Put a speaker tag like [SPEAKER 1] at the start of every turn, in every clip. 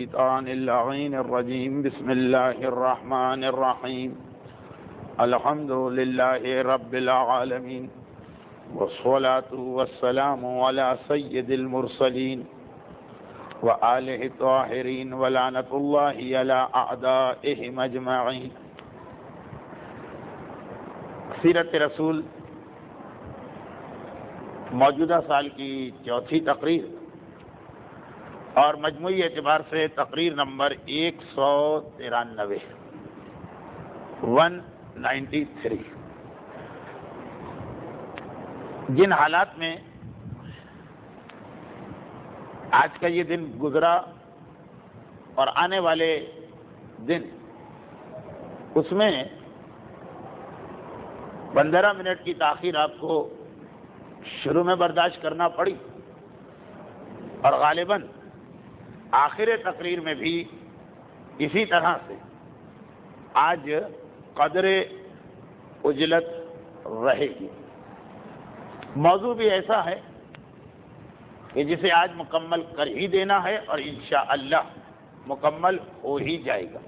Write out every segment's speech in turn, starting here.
[SPEAKER 1] الشيطان اللعين الرجيم بسم الله الرحمن الرحيم الحمد لله رب العالمين والصلاة والسلام على سيد المرسلين وآله الطاهرين ولعنة الله على أعدائهم أجمعين. سیرت رسول موجودہ سال کی چوتھی تقریر اور مجموعی اعتبار سے تقریر نمبر 193 193. جن حالات میں آج کا یہ دن گزرا اور آنے والے دن اس میں 15 منٹ کی تاخیر آپ کو شروع میں برداشت کرنا پڑی اور غالباً آخر تقریر میں بھی اسی طرح سے آج قدر عجلت رہے گی. موضوع بھی ایسا ہے کہ جسے آج مکمل کر ہی دینا ہے اور انشاءاللہ مکمل ہو ہی جائے گا.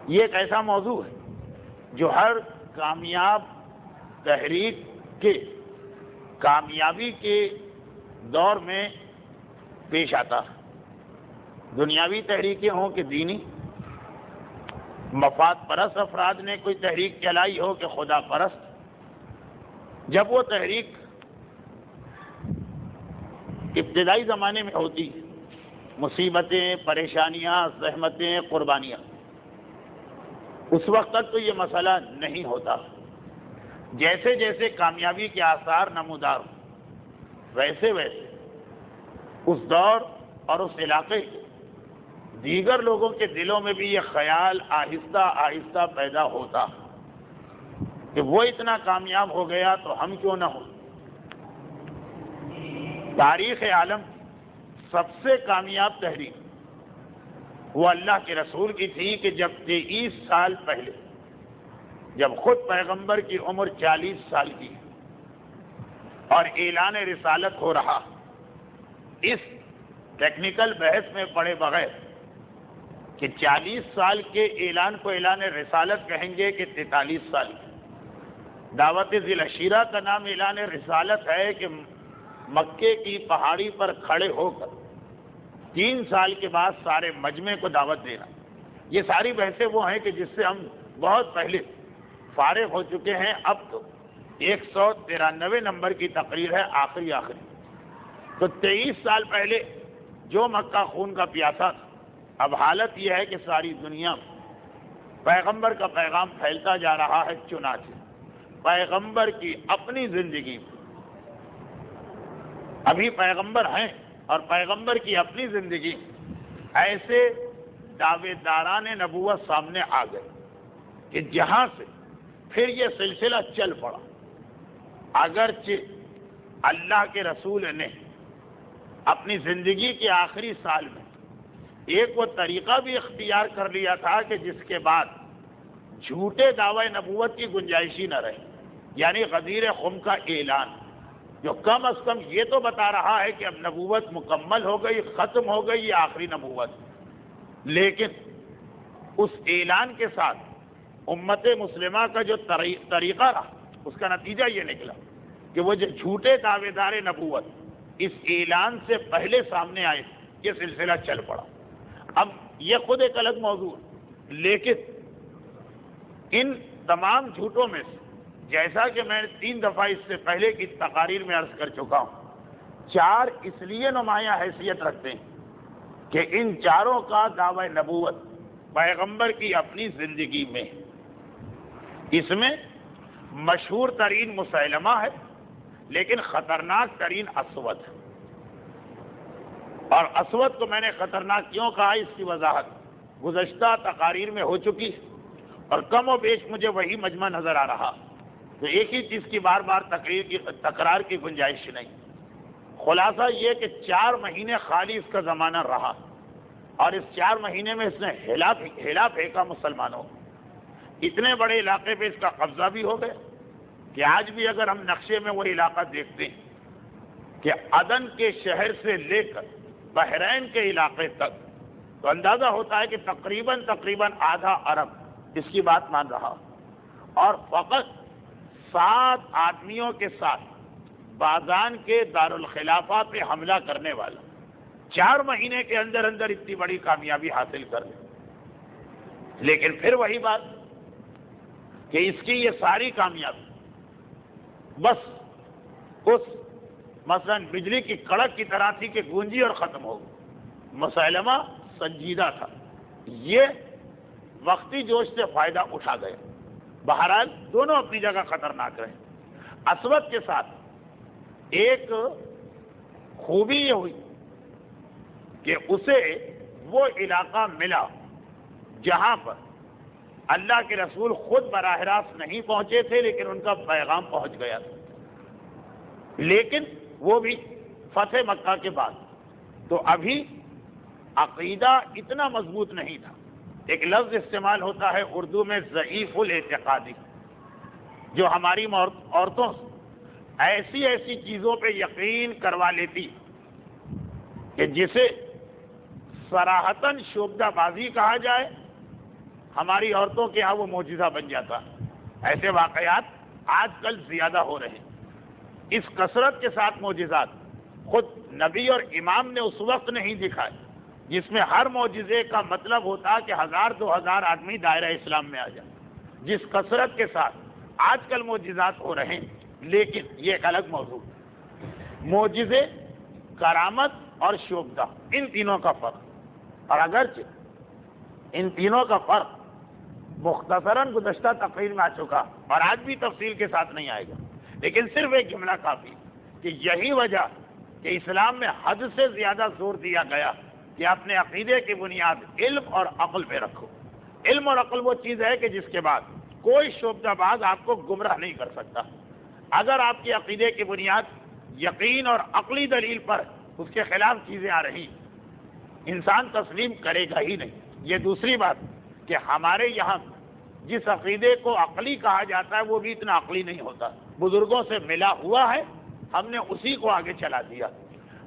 [SPEAKER 1] یہ ایک ایسا موضوع ہے جو ہر کامیاب تحریک کے کامیابی کے دور میں پیش آتا ہے. دنیاوی تحریکیں ہوں کہ دینی، مفاد پرست افراد نے کوئی تحریک چلائی ہو کہ خدا پرست، جب وہ تحریک ابتدائی زمانے میں ہوتی، مصیبتیں، پریشانیاں، زحمتیں، قربانیاں، اس وقت تک تو یہ مسئلہ نہیں ہوتا. جیسے جیسے کامیابی کے آثار نمودار ویسے ویسے اس دور اور اس علاقے دیگر لوگوں کے دلوں میں بھی یہ خیال آہستہ آہستہ پیدا ہوتا کہ وہ اتنا کامیاب ہو گیا تو ہم کیوں نہ ہو. تاریخ عالم سب سے کامیاب تحریک وہ اللہ کے رسول کی تھی کہ جب 23 سال پہلے، جب خود پیغمبر کی عمر 40 سال کی اور اعلان رسالت ہو رہا، اس ٹیکنیکل بحث میں پڑے بغیر کہ 40 سال کے اعلان کو اعلان رسالت کہیں گے کہ 43 سال کی. دعوت ذی العشیرہ کا نام اعلان رسالت ہے کہ مکے کی پہاڑی پر کھڑے ہو کر 3 سال کے بعد سارے مجمع کو دعوت دینا. یہ ساری بحثیں وہ ہیں کہ جس سے ہم بہت پہلے فارغ ہو چکے ہیں. اب تو 193 نمبر کی تقریر ہے، آخری. تو 23 سال پہلے جو مکہ خون کا پیاسا تھا، اب حالت یہ ہے کہ ساری دنیا میں پیغمبر کا پیغام پھیلتا جا رہا ہے. چنانچہ پیغمبر کی اپنی زندگی میں ابھی پیغمبر ہیں اور پیغمبر کی اپنی زندگی ایسے دعوے داران نبوت سامنے آ گئے کہ جہاں سے پھر یہ سلسلہ چل پڑا. اگرچہ اللہ کے رسول نے اپنی زندگی کے آخری سال میں ایک وہ طریقہ بھی اختیار کر لیا تھا کہ جس کے بعد جھوٹے دعوی نبوت کی گنجائش ہی نہ رہے، یعنی غدیر خم کا اعلان، جو کم از کم یہ تو بتا رہا ہے کہ اب نبوت مکمل ہو گئی، ختم ہو گئی، یہ آخری نبوت. لیکن اس اعلان کے ساتھ امت مسلمہ کا جو طریقہ رہا، اس کا نتیجہ یہ نکلا کہ وہ جو جھوٹے دعوے دار نبوت اس اعلان سے پہلے سامنے آئے، یہ سلسلہ چل پڑا. اب یہ خود ایک الگ موضوع ہے، لیکن ان تمام جھوٹوں میں سے، جیسا کہ میں 3 دفعہ اس سے پہلے کی تقاریر میں عرض کر چکا ہوں، 4 اس لیے نمایاں حیثیت رکھتے ہیں کہ ان چاروں کا دعوی نبوت پیغمبر کی اپنی زندگی میں. اس میں مشہور ترین مسیلمہ ہے، لیکن خطرناک ترین اسود ہے. اور اسود کو میں نے خطرناک کیوں کہا، اس کی وضاحت گزشتہ تقاریر میں ہو چکی اور کم و بیش مجھے وہی مجمع نظر آ رہا. تو ایک ہی چیز کی بار بار تکرار کی گنجائش نہیں. خلاصہ یہ کہ 4 مہینے خالی اس کا زمانہ رہا اور اس 4 مہینے میں اس نے ہلا پھینکا مسلمانوں. اتنے بڑے علاقے پہ اس کا قبضہ بھی ہو گیا کہ آج بھی اگر ہم نقشے میں وہ علاقہ دیکھتے ہیں کہ عدن کے شہر سے لے کر بحرین کے علاقے تک تو اندازہ ہوتا ہے کہ تقریباً آدھا عرب اس کی بات مان رہا، اور فقط 7 آدمیوں کے ساتھ بازان کے دارالخلافہ پہ حملہ کرنے والا 4 مہینے کے اندر اتنی بڑی کامیابی حاصل کر لے۔ لیکن پھر وہی بات کہ اس کی یہ ساری کامیابی بس اس مثلا بجلی کی کڑک کی طرح تھی کہ گونجی اور ختم ہو گئی۔ مسلمہ سنجیدہ تھا، یہ وقتی جوش سے فائدہ اٹھا گئے۔ بہرحال دونوں اپنی جگہ خطرناک رہے۔ اسود کے ساتھ ایک خوبی یہ ہوئی کہ اسے وہ علاقہ ملا جہاں پر اللہ کے رسول خود براہ راست نہیں پہنچے تھے، لیکن ان کا پیغام پہنچ گیا تھا، لیکن وہ بھی فتح مکہ کے بعد۔ تو ابھی عقیدہ اتنا مضبوط نہیں تھا۔ ایک لفظ استعمال ہوتا ہے اردو میں ضعیف الاعتقادی، جو ہماری عورتوں ایسی چیزوں پہ یقین کروا لیتی کہ جسے صراحتاً شعبدہ بازی کہا جائے، ہماری عورتوں کے ہاں وہ معجزہ بن جاتا۔ ایسے واقعات آج کل زیادہ ہو رہے ہیں۔ اس کثرت کے ساتھ معجزات خود نبی اور امام نے اس وقت نہیں دکھائے جس میں ہر معجزے کا مطلب ہوتا کہ 1000-2000 آدمی دائرہ اسلام میں آ جائے۔ جس کثرت کے ساتھ آج کل معجزات ہو رہے ہیں، لیکن یہ ایک الگ موضوع ہے۔ معجزے، کرامت اور شعبدہ، ان تینوں کا فرق، اور اگرچہ ان تینوں کا فرق مختصراً گزشتہ تقریر میں آ چکا اور آج بھی تفصیل کے ساتھ نہیں آئے گا، لیکن صرف ایک جملہ کافی کہ یہی وجہ کہ اسلام میں حد سے زیادہ زور دیا گیا کہ اپنے عقیدے کی بنیاد علم اور عقل پہ رکھو۔ علم اور عقل وہ چیز ہے کہ جس کے بعد کوئی شعبدہ باز آپ کو گمراہ نہیں کر سکتا۔ اگر آپ کی عقیدے کی بنیاد یقین اور عقلی دلیل پر اس کے خلاف چیزیں آ رہی، انسان تسلیم کرے گا ہی نہیں۔ یہ دوسری بات کہ ہمارے یہاں جس عقیدے کو عقلی کہا جاتا ہے وہ بھی اتنا عقلی نہیں ہوتا، بزرگوں سے ملا ہوا ہے، ہم نے اسی کو آگے چلا دیا،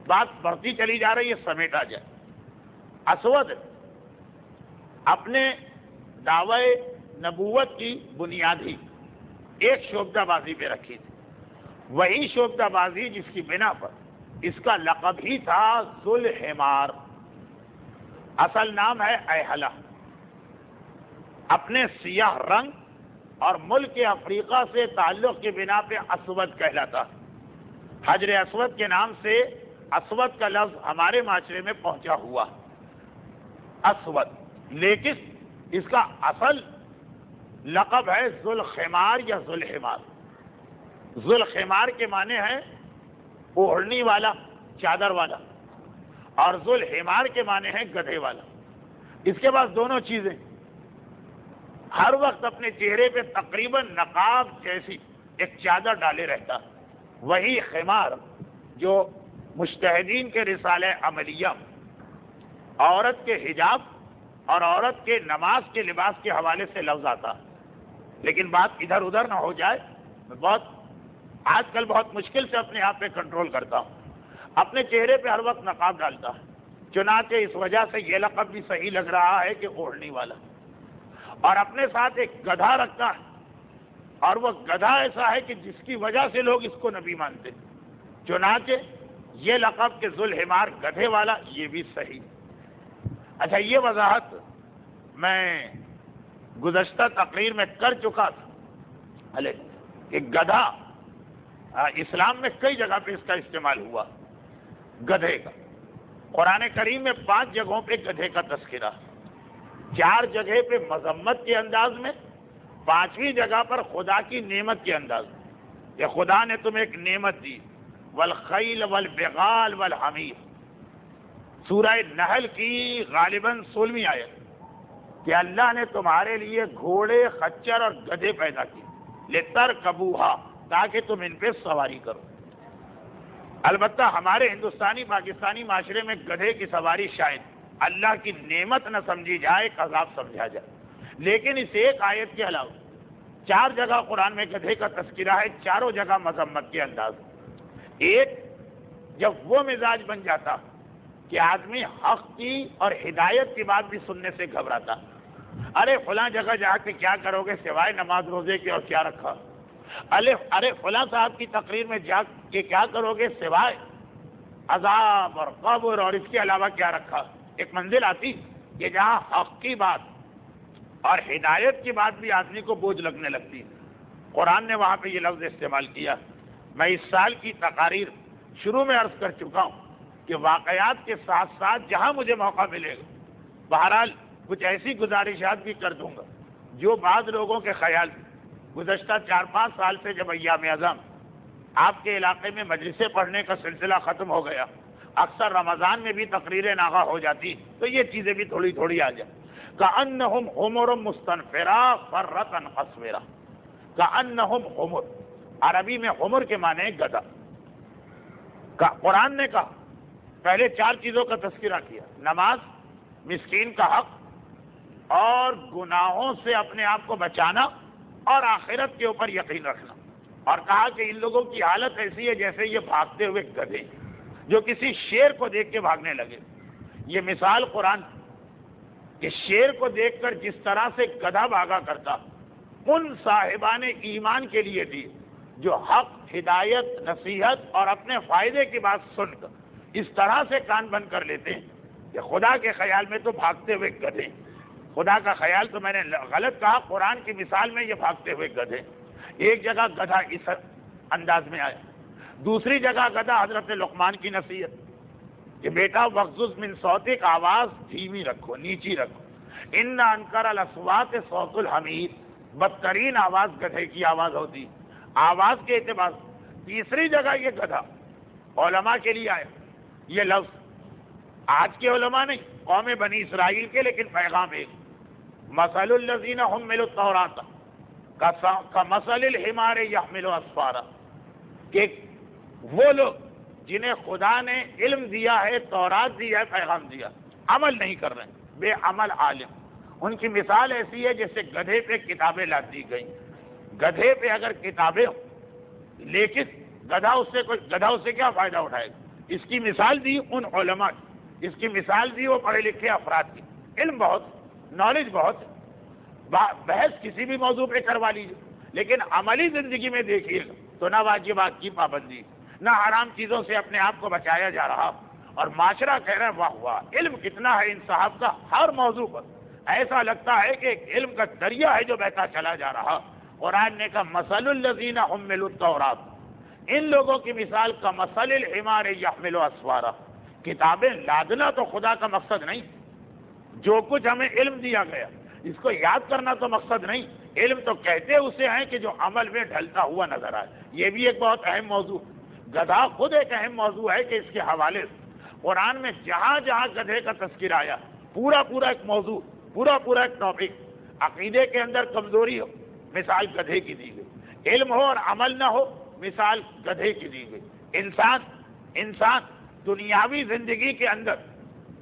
[SPEAKER 1] بات بڑھتی چلی جا رہی ہے، سمیٹا جائے۔ اسود اپنے دعوی نبوت کی بنیادی ایک شعبدہ بازی پہ رکھی تھی، وہی شعبدہ بازی جس کی بنا پر اس کا لقب ہی تھا ذوالحمار۔ اصل نام ہے ایحلہ۔ اپنے سیاہ رنگ اور ملک افریقہ سے تعلق کی بنا پہ اسود کہلاتا۔ حجر اسود کے نام سے اسود کا لفظ ہمارے معاشرے میں پہنچا ہوا اسود، لیکن اس کا اصل لقب ہے ذوالخمار یا ذوالحمار۔ ذوالخمار کے معنی ہے اوڑھنی والا، چادر والا، اور ذوالحمار کے معنی ہے گدھے والا۔ اس کے پاس دونوں چیزیں، ہر وقت اپنے چہرے پہ تقریباً نقاب جیسی ایک چادر ڈالے رہتا۔ وہی خمار جو مجتہدین کے رسالہ عملیہ عورت کے حجاب اور عورت کے نماز کے لباس کے حوالے سے لفظ آتا، لیکن بات ادھر ادھر نہ ہو جائے، میں آج کل بہت مشکل سے اپنے آپ پہ کنٹرول کرتا ہوں۔ اپنے چہرے پہ ہر وقت نقاب ڈالتا ہے، چنانچہ اس وجہ سے یہ لقب بھی صحیح لگ رہا ہے کہ اوڑھنے والا، اور اپنے ساتھ ایک گدھا رکھتا ہے، اور وہ گدھا ایسا ہے کہ جس کی وجہ سے لوگ اس کو نبی مانتے، چنانچہ یہ لقب کہ ذوالحمار گدھے والا، یہ بھی صحیح۔ اچھا، یہ وضاحت میں گزشتہ تقریر میں کر چکا تھا کہ گدھا اسلام میں کئی جگہ پہ اس کا استعمال ہوا، گدھے کا۔ قرآن کریم میں 5 جگہوں پہ گدھے کا تذکرہ، 4 جگہ پہ مذمت کے انداز میں، 5ویں جگہ پر خدا کی نعمت کے انداز میں کہ خدا نے تمہیں ایک نعمت دی، والخیل والبغال والحمیر۔ سورہ نحل کی غالباً 16ویں آیت کہ اللہ نے تمہارے لیے گھوڑے، خچر اور گدھے پیدا کیے، لترکبوہا، تاکہ تم ان پہ سواری کرو۔ البتہ ہمارے ہندوستانی پاکستانی معاشرے میں گدھے کی سواری شاید اللہ کی نعمت نہ سمجھی جائے، ایک عذاب سمجھا جائے، لیکن اس ایک آیت کے علاوہ 4 جگہ قرآن میں گدھے کا تذکرہ ہے، چاروں جگہ مذمت کے انداز۔ ایک، جب وہ مزاج بن جاتا کہ آدمی حق کی اور ہدایت کی بات بھی سننے سے گھبراتا. ارے فلاں جگہ جا کے کیا کرو گے سوائے نماز روزے کے اور کیا رکھا؟ ارے فلاں صاحب کی تقریر میں جا کے کیا کرو گے سوائے عذاب اور قبر اور اس کے علاوہ کیا رکھا؟ ایک منزل آتی کہ جہاں حق کی بات اور ہدایت کی بات بھی آدمی کو بوجھ لگنے لگتی. قرآن نے وہاں پہ یہ لفظ استعمال کیا. میں اس سال کی تقاریر شروع میں عرض کر چکا ہوں کہ واقعات کے ساتھ ساتھ جہاں مجھے موقع ملے گا بہرحال کچھ ایسی گزارشات بھی کر دوں گا جو بعض لوگوں کے خیال میں گزشتہ 4-5 سال سے جب ایام اعظم آپ کے علاقے میں مجلسیں پڑھنے کا سلسلہ ختم ہو گیا، اکثر رمضان میں بھی تقریریں ناغہ ہو جاتی، تو یہ چیزیں بھی تھوڑی تھوڑی آ جائیں. کأنہم حمر مستنفرہ فرۃ عن قصورہ. کأنہم حمر، عربی میں حمر کے معنی گدھا. قرآن نے کہا پہلے 4 چیزوں کا تذکرہ کیا: نماز، مسکین کا حق اور گناہوں سے اپنے آپ کو بچانا اور آخرت کے اوپر یقین رکھنا. اور کہا کہ ان لوگوں کی حالت ایسی ہے جیسے یہ بھاگتے ہوئے گدھے جو کسی شیر کو دیکھ کے بھاگنے لگے. یہ مثال قرآن کہ شیر کو دیکھ کر جس طرح سے گدھا بھاگا کرتا ان صاحبان ایمان کے لیے دی جو حق، ہدایت، نصیحت اور اپنے فائدے کی بات سن کر اس طرح سے کان بند کر لیتے ہیں کہ خدا کے خیال میں تو بھاگتے ہوئے گدھے. خدا کا خیال تو میں نے غلط کہا، قرآن کی مثال میں یہ بھاگتے ہوئے گدھے. ایک جگہ گدھا اس انداز میں آیا، دوسری جگہ گدھا حضرت لقمان کی نصیحت کہ بیٹا وغضض من صوتک، آواز دھیمی رکھو، نیچی رکھو. ان انکر الاصوات صوت الحمیر، بدترین آواز گدھے کی آواز ہوتی آواز کے اعتبار. تیسری جگہ یہ گدھا علماء کے لیے آیا. یہ لفظ آج کے علماء نہیں، قوم بنی اسرائیل کے، لیکن پیغام ایک: مثل الذین حملوا التوراۃ کمثل الحمار یحمل اسفارا. کہ وہ لوگ جنہیں خدا نے علم دیا ہے، تورات دی ہے، پیغام دیا، عمل نہیں کر رہے، بے عمل عالم، ان کی مثال ایسی ہے جیسے گدھے پہ کتابیں لا دی گئیں. گدھے پہ اگر کتابیں ہوں لیکن گدھا اس سے کیا فائدہ اٹھائے گا؟ اس کی مثال دی ان علماء کی، اس کی مثال دی وہ پڑھے لکھے افراد کی. علم بہت، نالج بہت، بحث کسی بھی موضوع پہ کروا لیجیے، لیکن عملی زندگی میں دیکھیے تو نہ واجبات کی پابندی، نہ حرام چیزوں سے اپنے آپ کو بچایا جا رہا، اور معاشرہ کہہ رہا ہے واہ واہ علم کتنا ہے ان صاحب کا. ہر موضوع پر ایسا لگتا ہے کہ ایک علم کا دریا ہے جو بہتا چلا جا رہا. قرآن نے کہا مثل الذین حملوا التوراۃ، ان لوگوں کی مثال کا مثل الحمار یحمل اسفارا. کتابیں لادنا تو خدا کا مقصد نہیں، جو کچھ ہمیں علم دیا گیا اس کو یاد کرنا تو مقصد نہیں. علم تو کہتے اسے ہیں کہ جو عمل میں ڈھلتا ہوا نظر آئے. یہ بھی ایک بہت اہم موضوع. گدھا خود ایک اہم موضوع ہے کہ اس کے حوالے سے قرآن میں جہاں جہاں گدھے کا تذکرہ آیا پورا ایک موضوع، پورا ایک ٹاپک. عقیدے کے اندر کمزوری ہو، مثال گدھے کی دی گئی. علم ہو اور عمل نہ ہو، مثال گدھے کی دی گئی. انسان دنیاوی زندگی کے اندر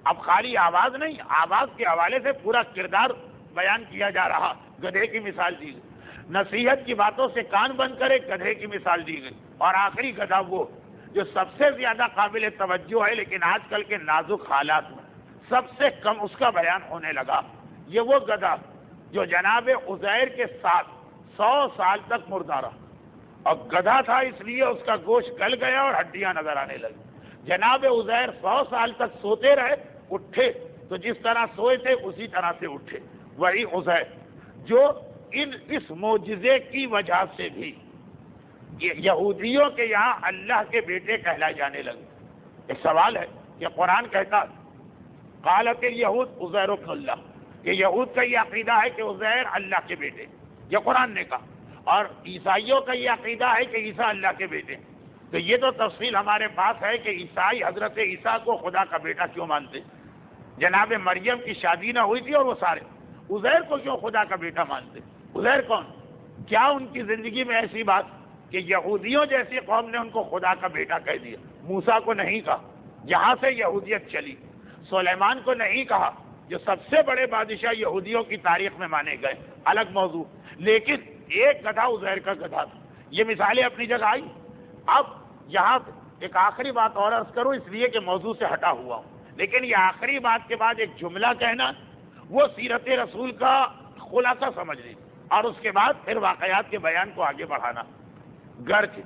[SPEAKER 1] اب خالی آواز نہیں، آواز کے حوالے سے پورا کردار بیان کیا جا رہا، گدھے کی مثال دی گئی. نصیحت کی باتوں سے کان بند کرے، گدھے کی مثال دی گئی. اور آخری گدھا وہ جو سب سے زیادہ قابل توجہ ہے لیکن آج کل کے نازک حالات میں سب سے کم اس کا بیان ہونے لگا. یہ وہ گدھا جو جناب عزیر کے ساتھ 100 سال تک مردہ رہا، اور گدھا تھا اس لیے اس کا گوشت گل گیا اور ہڈیاں نظر آنے لگی. جناب عزیر 100 سال تک سوتے رہے، اٹھے تو جس طرح سوئے تھے اسی طرح سے اٹھے. وہی عزیر جو اس معجزے کی وجہ سے بھی یہودیوں کے یہاں اللہ کے بیٹے کہلائے جانے لگے. ایک سوال ہے کہ قرآن کہتا قالت الیہود عزیر ابن اللہ، کہ یہود کا یہ عقیدہ ہے کہ عزیر اللہ کے بیٹے، یہ قرآن نے کہا. اور عیسائیوں کا یہ عقیدہ ہے کہ عیسیٰ اللہ کے بیٹے. تو یہ تو تفصیل ہمارے پاس ہے کہ عیسائی حضرت عیسیٰ کو خدا کا بیٹا کیوں مانتے. جناب مریم کی شادی نہ ہوئی تھی اور وہ سارے عزیر کو کیوں خدا کا بیٹا مانتے. عزیر کون؟ کیا ان کی زندگی میں ایسی بات کہ یہودیوں جیسی قوم نے ان کو خدا کا بیٹا کہہ دیا؟ موسیٰ کو نہیں کہا، یہاں سے یہودیت چلی. سلیمان کو نہیں کہا، جو سب سے بڑے بادشاہ یہودیوں کی تاریخ میں مانے گئے، الگ موضوع. لیکن ایک گدھا عزیر کا گدھا تھا. یہ مثالیں اپنی جگہ آئی. اب یہاں ایک آخری بات اور عرض کروں اس لیے کہ موضوع سے ہٹا ہوا ہوں. لیکن یہ آخری بات کے بعد ایک جملہ کہنا، وہ سیرت رسول کا خلاصہ سمجھ لی، اور اس کے بعد پھر واقعات کے بیان کو آگے بڑھانا۔ گرچہ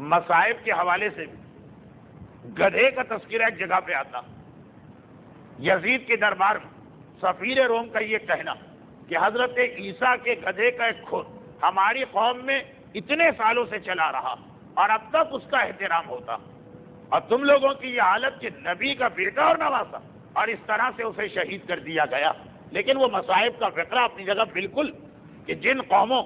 [SPEAKER 1] مصائب کے حوالے سے بھی گدھے کا تذکرہ ایک جگہ پہ آتا، یزید کے دربار میں سفیر روم کا یہ کہنا کہ حضرت عیسیٰ کے گدھے کا ایک کھر ہماری قوم میں اتنے سالوں سے چلا رہا اور اب تک اس کا احترام ہوتا، اور تم لوگوں کی یہ حالت کہ نبی کا بیٹا اور نواسا، اور اس طرح سے اسے شہید کر دیا گیا۔ لیکن وہ مصائب کا فقرہ اپنی جگہ بالکل، کہ جن قوموں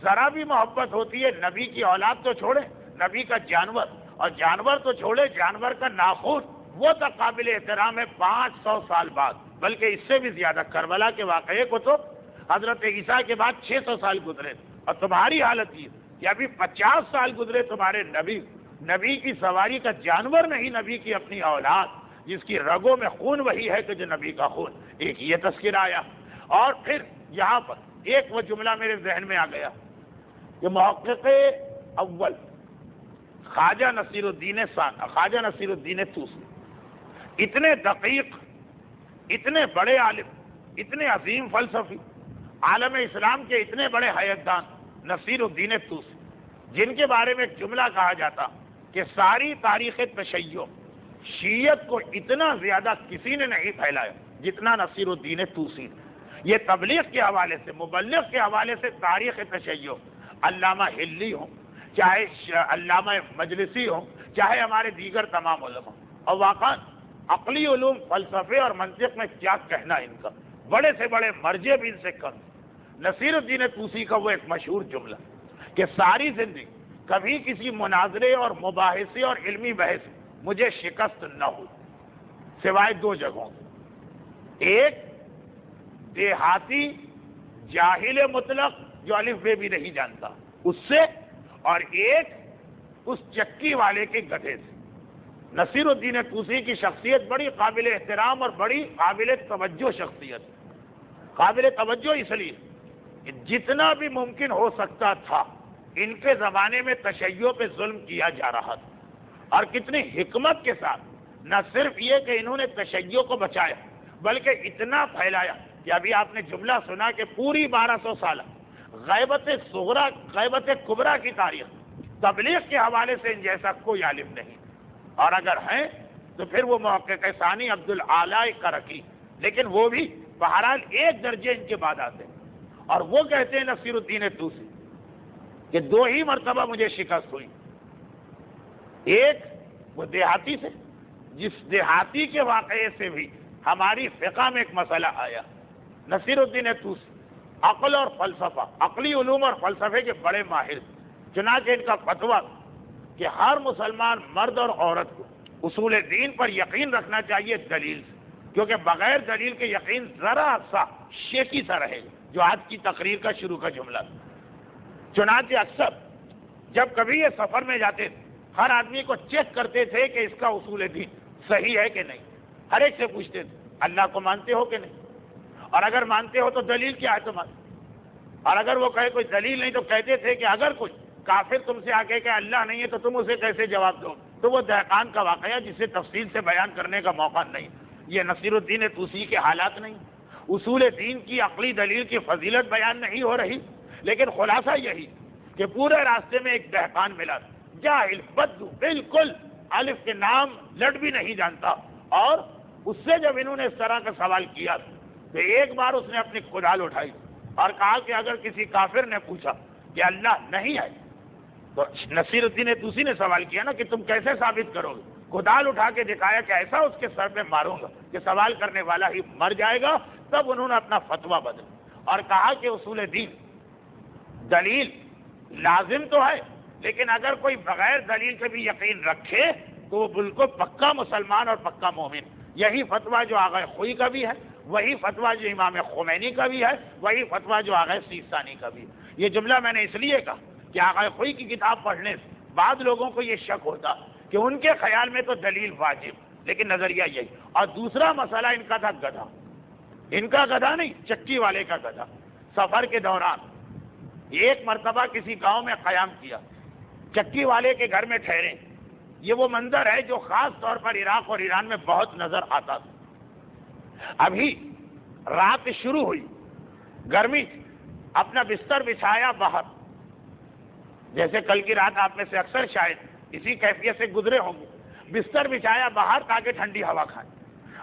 [SPEAKER 1] ذرا بھی محبت ہوتی ہے نبی کی اولاد تو چھوڑے، نبی کا جانور، اور جانور تو چھوڑے جانور کا ناخن، وہ تک قابل احترام ہے 500 سال بعد، بلکہ اس سے بھی زیادہ۔ کربلا کے واقعے کو تو حضرت عیسیٰ کے بعد 600 سال گزرے، اور تمہاری حالت یہ کہ ابھی 50 سال گزرے تمہارے نبی کی سواری کا جانور نہیں، نبی کی اپنی اولاد جس کی رگوں میں خون وہی ہے کہ جو نبی کا خون۔ ایک یہ تذکرہ آیا، اور پھر یہاں پر ایک وہ جملہ میرے ذہن میں آ گیا کہ محقق اول خواجہ نصیر الدین طوسی اتنے دقیق، اتنے بڑے عالم، اتنے عظیم فلسفی، عالم اسلام کے اتنے بڑے حیاتدان نصیر الدین طوسی، جن کے بارے میں ایک جملہ کہا جاتا کہ ساری تاریخ تشیع شیعت کو اتنا زیادہ کسی نے نہیں پھیلایا جتنا نصیر الدین طوسی نے۔ یہ تبلیغ کے حوالے سے، مبلغ کے حوالے سے تاریخ تشیع، علامہ ہلی ہوں، چاہے علامہ مجلسی ہوں، چاہے ہمارے دیگر تمام علماء، اور واقعا عقلی علوم، فلسفے اور منطق میں کیا کہنا ان کا، بڑے سے بڑے مرجع بھی ان سے کم۔ نصیر الدین طوسی کا وہ ایک مشہور جملہ کہ ساری زندگی کبھی کسی مناظرے اور مباحثے اور علمی بحث مجھے شکست نہ ہوئی، سوائے 2 جگہوں سے۔ ایک دیہاتی جاہل مطلق جو الف بے بھی نہیں جانتا اس سے، اور ایک اس چکی والے کے گدھے سے۔ نصیر الدین طوسی کی شخصیت بڑی قابل احترام اور بڑی قابل توجہ شخصیت، قابل توجہ اس لیے کہ جتنا بھی ممکن ہو سکتا تھا ان کے زمانے میں تشیع پہ ظلم کیا جا رہا تھا، اور کتنی حکمت کے ساتھ نہ صرف یہ کہ انہوں نے تشیع کو بچایا بلکہ اتنا پھیلایا کہ ابھی آپ نے جملہ سنا کہ پوری 1200 سالہ غیبت صغرا، غیبت کبریٰ کی تاریخ تبلیغ کے حوالے سے ان جیسا کوئی عالم نہیں، اور اگر ہیں تو پھر وہ محقق ثانی عبدالعالی کرکی، لیکن وہ بھی بہرحال ایک درجے ان کے بعد آتے ہیں، اور وہ کہتے ہیں نصیر الدین طوسی کہ 2 ہی مرتبہ مجھے شکست ہوئی۔ ایک وہ دیہاتی سے، جس دیہاتی کے واقعے سے بھی ہماری فقہ میں ایک مسئلہ آیا۔ نصیر الدین طوسی عقل اور فلسفہ، عقلی علوم اور فلسفے کے بڑے ماہر، چنانچہ ان کا فتویٰ کہ ہر مسلمان مرد اور عورت کو اصول دین پر یقین رکھنا چاہیے دلیل سے، کیونکہ بغیر دلیل کے یقین ذرا سا شیکی سا رہے گا، جو آج کی تقریر کا شروع کا جملہ تھا۔ چنانچہ اکثر جب کبھی یہ سفر میں جاتے تھے ہر آدمی کو چیک کرتے تھے کہ اس کا اصول دین صحیح ہے کہ نہیں، ہر ایک سے پوچھتے تھے اللہ کو مانتے ہو کہ نہیں، اور اگر مانتے ہو تو دلیل کیا ہے تمہاری، اور اگر وہ کہے کوئی دلیل نہیں تو کہتے تھے کہ اگر کوئی کافر تم سے آ کے کہ اللہ نہیں ہے تو تم اسے کیسے جواب دو۔ تو وہ دہقان کا واقعہ جسے تفصیل سے بیان کرنے کا موقع نہیں، یہ نصیر الدین طوسی کے حالات نہیں، اصول دین کی عقلی دلیل کی فضیلت بیان نہیں ہو رہی، لیکن خلاصہ یہی کہ پورے راستے میں ایک دہقان ملا، جاہل بدو، بالکل الف کے نام لٹ بھی نہیں جانتا، اور اس سے جب انہوں نے اس طرح کا سوال کیا تو ایک بار اس نے اپنی کدال اٹھائی اور کہا کہ اگر کسی کافر نے پوچھا کہ اللہ نہیں ہے تو نصیر الدین طوسی نے سوال کیا نا کہ تم کیسے ثابت کرو گے، کدال اٹھا کے دکھایا کہ ایسا اس کے سر پہ ماروں گا کہ سوال کرنے والا ہی مر جائے گا۔ تب انہوں نے اپنا فتویٰ بدلا اور کہا کہ اصول دین دلیل لازم تو ہے، لیکن اگر کوئی بغیر دلیل کے بھی یقین رکھے تو وہ بالکل پکا مسلمان اور پکا مومن۔ یہی فتویٰ جو آغا خوئی کا بھی ہے، وہی فتویٰ جو امام خمینی کا بھی ہے، وہی فتویٰ جو آغا سیستانی کا بھی ہے۔ یہ جملہ میں نے اس لیے کہا کہ آغا خوئی کی کتاب پڑھنے سے بعض لوگوں کو یہ شک ہوتا کہ ان کے خیال میں تو دلیل واجب، لیکن نظریہ یہی۔ اور دوسرا مسئلہ ان کا تھا گدھا، ان کا گدھا نہیں، چکی والے کا گدھا۔ سفر کے دوران ایک مرتبہ کسی گاؤں میں قیام کیا، چکی والے کے گھر میں ٹھہرے، یہ وہ منظر ہے جو خاص طور پر عراق اور ایران میں بہت نظر آتا تھا۔ ابھی رات شروع ہوئی، گرمی، اپنا بستر بچھایا باہر، جیسے کل کی رات آپ میں سے اکثر شاید اسی کیفیت سے گزرے ہوں گے، بستر بچھایا باہر تاکہ ٹھنڈی ہوا کھائیں۔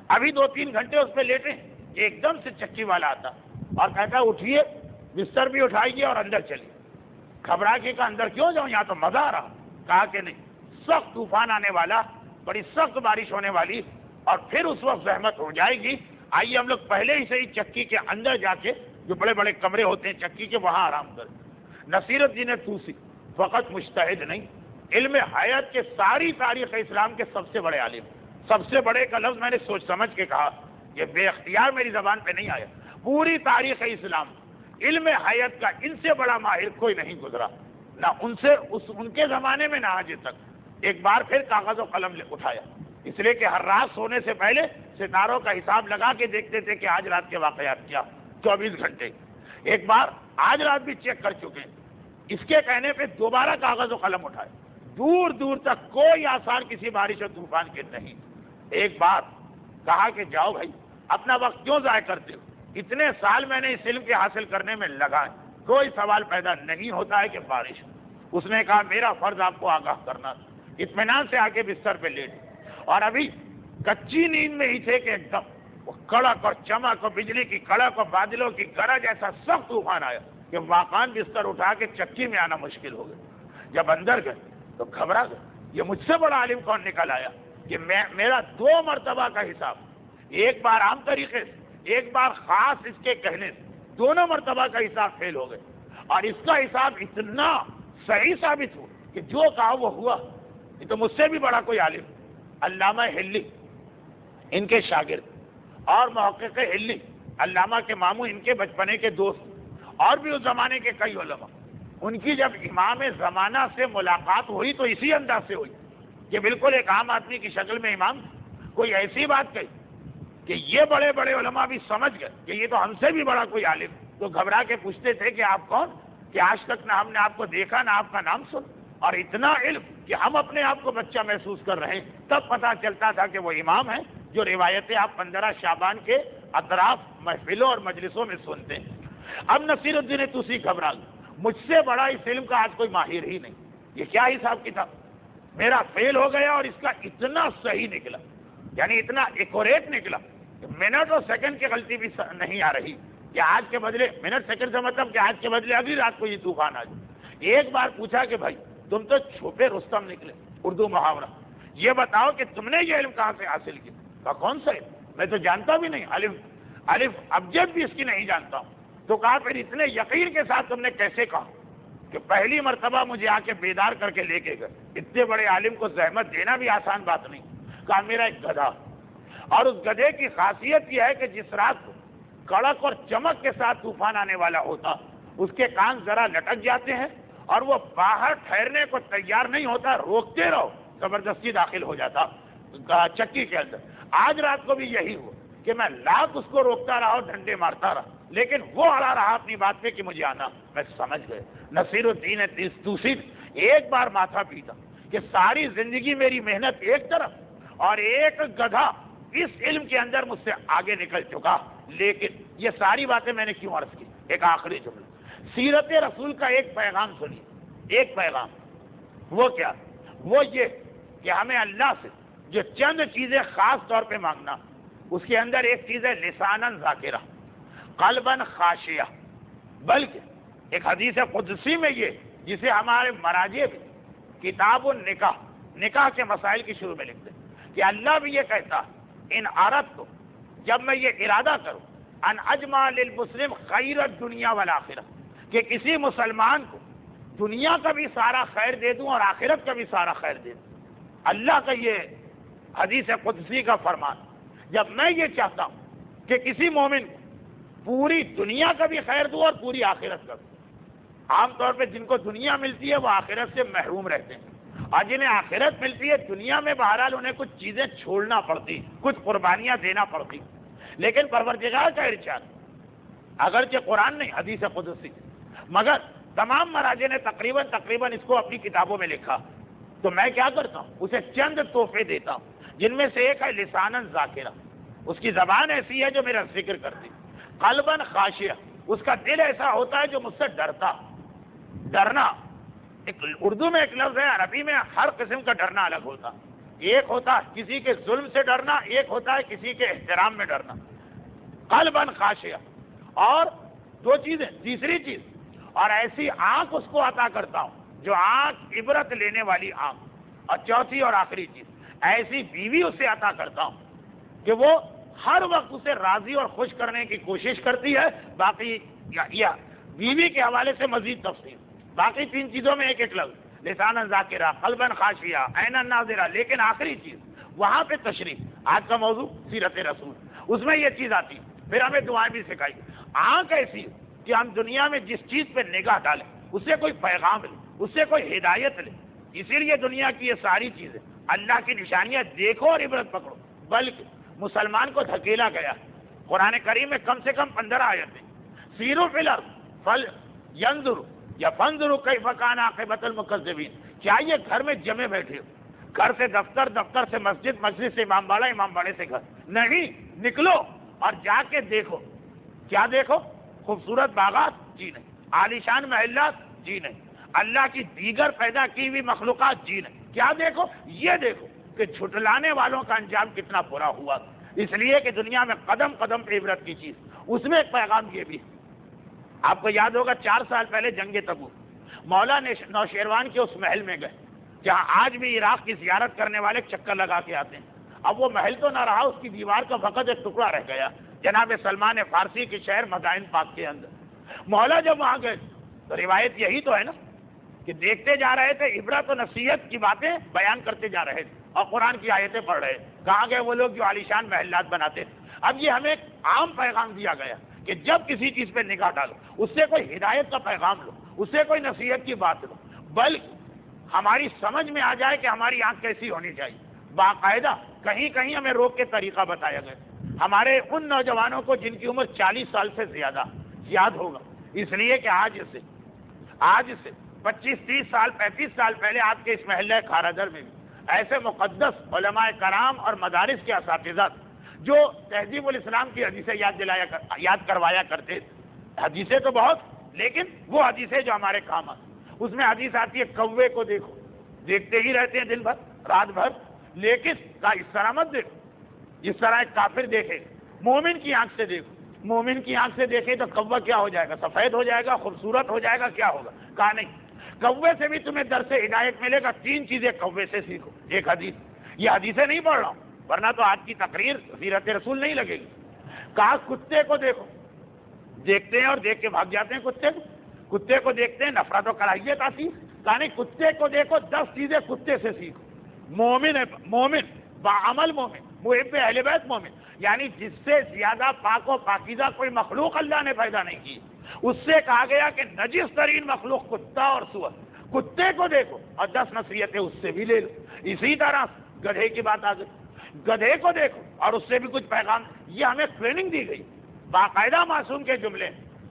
[SPEAKER 1] ابھی 2-3 گھنٹے اس پہ لیٹے، ایک دم سے چکی والا آتا اور کہتا اٹھیے، بستر بھی اٹھائیے اور اندر چلیے۔ گھبرا کے کہا اندر کیوں جاؤں، یہاں تو مزہ آ رہا۔ کہا کہ نہیں، سخت طوفان آنے والا، بڑی سخت بارش ہونے والی، اور پھر اس وقت زحمت ہو جائے گی، آئیے ہم لوگ پہلے ہی سے ہی چکی کے اندر جا کے، جو بڑے بڑے کمرے ہوتے ہیں چکی کے، وہاں آرام کریں۔ نصیر الدین طوسی فقط مجتہد نہیں، علم حیات کے ساری تاریخ اسلام کے سب سے بڑے عالم، سب سے بڑے کا لفظ میں نے سوچ سمجھ کے کہا، یہ بے اختیار میری زبان پہ نہیں آیا، پوری تاریخ اسلام علم حیات کا ان سے بڑا ماہر کوئی نہیں گزرا، نہ ان کے زمانے میں نہ آج تک۔ ایک بار پھر کاغذ و قلم اٹھایا، اس لیے کہ ہر رات سونے سے پہلے ستاروں کا حساب لگا کے دیکھتے تھے کہ آج رات کے واقعات کیا، 24 گھنٹے۔ ایک بار آج رات بھی چیک کر چکے، اس کے کہنے پہ دوبارہ کاغذ و قلم اٹھائے، دور دور تک کوئی آثار کسی بارش اور طوفان کے نہیں۔ ایک بار کہا کہ جاؤ بھائی، اپنا وقت کیوں ضائع کرتے ہو، اتنے سال میں نے اس علم کے حاصل کرنے میں لگائے، کوئی سوال پیدا نہیں ہوتا ہے کہ بارش۔ اس نے کہا میرا فرض آپ کو آگاہ کرنا تھا۔ اطمینان سے آ کے بستر پہ لیٹ، اور ابھی کچی نیند میں ہی تھے کہ ایک دم وہ کڑک اور چمک اور بجلی کی کڑک اور بادلوں کی گرج، ایسا سخت طوفان آیا کہ واقعاً بستر اٹھا کے چکی میں آنا مشکل ہو گیا۔ جب اندر گئے تو گھبرا گئے، یہ مجھ سے بڑا عالم کون نکل آیا کہ میرا 2 مرتبہ کا حساب، ایک بار عام طریقے سے، ایک بار خاص اس کے کہنے سے، دونوں مرتبہ کا حساب فیل ہو گئے، اور اس کا حساب اتنا صحیح ثابت ہو کہ جو کہا وہ ہوا۔ یہ تو مجھ سے بھی بڑا کوئی عالم، علامہ ہلی ان کے شاگرد، اور محقق ہلی علامہ کے ماموں، ان کے بچپنے کے دوست، اور بھی اس زمانے کے کئی علماء، ان کی جب امام زمانہ سے ملاقات ہوئی تو اسی انداز سے ہوئی کہ بالکل ایک عام آدمی کی شکل میں امام کوئی ایسی بات کہی کہ یہ بڑے بڑے علماء بھی سمجھ گئے کہ یہ تو ہم سے بھی بڑا کوئی عالم، تو گھبرا کے پوچھتے تھے کہ آپ کون، کہ آج تک نہ ہم نے آپ کو دیکھا نہ آپ کا نام سنا، اور اتنا علم کہ ہم اپنے آپ کو بچہ محسوس کر رہے ہیں۔ تب پتہ چلتا تھا کہ وہ امام ہیں جو روایتیں آپ 15 شعبان کے اطراف محفلوں اور مجلسوں میں سنتے ہیں۔ اب نصیر الدین طوسی گھبرا گئے، مجھ سے بڑا اس علم کا آج کوئی ماہر ہی نہیں، یہ کیا حساب کتاب، میرا فیل ہو گیا اور اس کا اتنا صحیح نکلا، یعنی اتنا ایکوریٹ نکلا کہ منٹ اور سیکنڈ کی غلطی بھی نہیں آ رہی، کہ آج کے بدلے منٹ سیکنڈ سے مطلب کہ آج کے بدلے اگلی رات کو یہ طوفان آ جائے۔ ایک بار پوچھا کہ بھائی تم تو چھپے رستم نکلے، اردو محاورہ، یہ بتاؤ کہ تم نے یہ علم کہاں سے حاصل کیا؟ کہا کون سا علم، میں تو جانتا بھی نہیں، الف ابجد بھی اس کی نہیں جانتا ہوں۔ تو کہا پھر اتنے یقین کے ساتھ تم نے کیسے کہا کہ پہلی مرتبہ مجھے آ کے بیدار کر کے لے کے گئے، اتنے بڑے عالم کو زحمت دینا بھی آسان بات نہیں۔ کہا میرا ایک گدھا، اور اس گدھے کی خاصیت یہ ہے کہ جس رات کو کڑک اور چمک کے ساتھ طوفان آنے والا ہوتا، اس کے کان ذرا لٹک جاتے ہیں اور وہ باہر ٹھہرنے کو تیار نہیں ہوتا، روکتے رہو زبردستی داخل ہو جاتا چکی کے اندر۔ آج رات کو بھی یہی ہوا کہ میں لاکھ اس کو روکتا رہا اور ڈنڈے مارتا رہا، لیکن وہ اڑا رہا اپنی بات پہ کہ مجھے آنا۔ میں سمجھ گئے نصیر الدین طوسی ایک بار ماتھا پیتا کہ ساری زندگی میری محنت ایک طرف، اور ایک گدھا اس علم کے اندر مجھ سے آگے نکل چکا۔ لیکن یہ ساری باتیں میں نے کیوں عرض کی؟ ایک آخری جملہ، سیرت رسول کا ایک پیغام سنیے، ایک پیغام، وہ کیا؟ وہ یہ کہ ہمیں اللہ سے جو چند چیزیں خاص طور پہ مانگنا، اس کے اندر ایک چیز ہے لساناً ذاکرہ، قلباً خاشعہ، بلکہ ایک حدیث قدسی میں یہ، جسے ہمارے مراجع بھی کتاب النکاح، نکاح کے مسائل کی شروع میں لکھتے ہیں کہ اللہ بھی یہ کہتا ان عرب کو، جب میں یہ ارادہ کروں ان اجمع للمسلم خیر الدنیا والآخرہ، کہ کسی مسلمان کو دنیا کا بھی سارا خیر دے دوں اور آخرت کا بھی سارا خیر دے دوں، اللہ کا یہ حدیث قدسی کا فرمان، جب میں یہ چاہتا ہوں کہ کسی مومن کو پوری دنیا کا بھی خیر دوں اور پوری آخرت کا بھی۔ عام طور پہ جن کو دنیا ملتی ہے وہ آخرت سے محروم رہتے ہیں، اور جنہیں آخرت ملتی ہے دنیا میں بہرحال انہیں کچھ چیزیں چھوڑنا پڑتی، کچھ قربانیاں دینا پڑتی، لیکن پروردگار کا ارشاد، اگرچہ قرآن نہیں حدیث قدسی، مگر تمام مراجع نے تقریباً اس کو اپنی کتابوں میں لکھا تو میں کیا کرتا ہوں؟ اسے چند تحفے دیتا ہوں، جن میں سے ایک ہے لساناً ذاکرہ، اس کی زبان ایسی ہے جو میرا ذکر کرتی، قلباً خاشعہ، اس کا دل ایسا ہوتا ہے جو مجھ سے ڈرتا۔ ڈرنا اردو میں ایک لفظ ہے، عربی میں ہر قسم کا ڈرنا الگ ہوتا، ایک ہوتا ہے کسی کے ظلم سے ڈرنا، ایک ہوتا ہے کسی کے احترام میں ڈرنا۔ قلباً خاشعہ، اور دو چیزیں، تیسری چیز، اور ایسی آنکھ اس کو عطا کرتا ہوں جو آنکھ عبرت لینے والی آنکھ، اور چوتھی اور آخری چیز، ایسی بیوی اسے عطا کرتا ہوں کہ وہ ہر وقت اسے راضی اور خوش کرنے کی کوشش کرتی ہے۔ باقی یا بیوی کے حوالے سے مزید تفصیل، باقی تین چیزوں میں ایک ایک لفظ، لساناً ذاکرہ، قلباً خاشعہ، عیناً ناظرہ، لیکن آخری چیز وہاں پہ تشریح۔ آج کا موضوع سیرت رسول، اس میں یہ چیز آتی ہے۔ پھر ہمیں دعائیں بھی سکھائی، آنکھ ایسی کہ ہم دنیا میں جس چیز پہ نگاہ ڈالیں اس سے کوئی پیغام لے، اس سے کوئی ہدایت لے۔ اسی لیے دنیا کی یہ ساری چیزیں، اللہ کی نشانیاں دیکھو اور عبرت پکڑو، بلکہ مسلمان کو دھکیلا گیا ہے۔ قرآن کریم میں کم سے کم 15 آیتیں، سیروا فی الارض فلینظروا یا فانظروا کیف کان عاقبۃ المکذبین۔ کیا یہ گھر میں جمے بیٹھے ہو، گھر سے دفتر، دفتر سے مسجد، مسجد سے امام باڑہ، امام باڑے سے گھر؟ نہیں، نکلو اور جا کے دیکھو۔ کیا دیکھو؟ خوبصورت باغات؟ جی نہیں۔ عالیشان محلات؟ جی نہیں۔ اللہ کی دیگر پیدا کی ہوئی مخلوقات؟ جی نہیں۔ کیا دیکھو؟ یہ دیکھو کہ جھٹلانے والوں کا انجام کتنا برا ہوا۔ اس لیے کہ دنیا میں قدم قدم پہ عبرت کی چیز، اس میں ایک پیغام یہ بھی ہے۔ آپ کو یاد ہوگا 4 سال پہلے جنگ تبوک، مولا نوشیروان کے اس محل میں گئے جہاں آج بھی عراق کی زیارت کرنے والے چکر لگا کے آتے ہیں۔ اب وہ محل تو نہ رہا، اس کی دیوار کا فقط ایک ٹکڑا رہ گیا، جناب سلمان فارسی کے شہر مدائن پاک کے اندر۔ مولا جب وہاں گئے تو روایت یہی تو ہے نا کہ دیکھتے جا رہے تھے، عبرت و نصیحت کی باتیں بیان کرتے جا رہے تھے اور قرآن کی آیتیں پڑھ رہے تھے۔ کہاں گئے وہ لوگ جو عالیشان محلات بناتے تھے؟ اب یہ ہمیں ایک عام پیغام دیا گیا کہ جب کسی چیز پہ نگاہ ڈالو اس سے کوئی ہدایت کا پیغام لو، اس سے کوئی نصیحت کی بات لو، بلکہ ہماری سمجھ میں آ جائے کہ ہماری آنکھ کیسی ہونی چاہیے۔ باقاعدہ کہیں کہیں ہمیں روک کے طریقہ بتایا گیا۔ ہمارے ان نوجوانوں کو جن کی عمر 40 سال سے زیادہ یاد ہوگا، اس لیے کہ آج سے 25-30 سال 35 سال پہلے آپ کے اس محلہ کھارادر میں بھی ایسے مقدس علماء کرام اور مدارس کے اساتذہ جو تہذیب الاسلام کی حدیثیں یاد کروایا کرتے تھے۔ حدیثیں تو بہت، لیکن وہ حدیثیں جو ہمارے کام آتی، اس میں حدیث آتی ہے کوے کو دیکھو، دیکھتے ہی رہتے ہیں دن بھر رات بھر، لیکن اس طرح مت دیکھو جس طرح ایک کافر دیکھے۔ مومن کی آنکھ سے دیکھو، مومن کی آنکھ سے دیکھے تو کوہ کیا ہو جائے گا؟ سفید ہو جائے گا، خوبصورت ہو جائے گا، کیا ہوگا؟ کہا نہیں، کوے سے بھی تمہیں درس ہدایت ملے گا۔ 3 چیزیں کوے سے سیکھو۔ ایک حدیث، یہ حدیثیں نہیں پڑھ رہا ہوں ورنہ تو آج کی تقریر سیرت رسول نہیں لگے گی۔ کہا کتے کو دیکھو، دیکھتے ہیں اور دیکھ کے بھاگ جاتے ہیں کتے کو، کتے کو دیکھتے ہیں نفرت و کراہیت آتی ہے۔ کہا نہیں، کتے کو دیکھو، 10 چیزیں کتے سے سیکھو۔ مومن باعمل مومن، محب اہل بیت مومن، یعنی جس سے زیادہ پاک و پاکیزہ کوئی مخلوق اللہ نے پیدا نہیں کی۔ اس سے کہا گیا کہ نجس ترین مخلوق کتا اور سور، کتے کو دیکھو اور 10 نصیحتیں اس سے بھی لے لو۔ اسی طرح گدھے کی بات آ گئی، گدھے کو دیکھو اور اس سے بھی کچھ پیغام۔ یہ ہمیں ٹریننگ دی گئی باقاعدہ معصوم کے جملے۔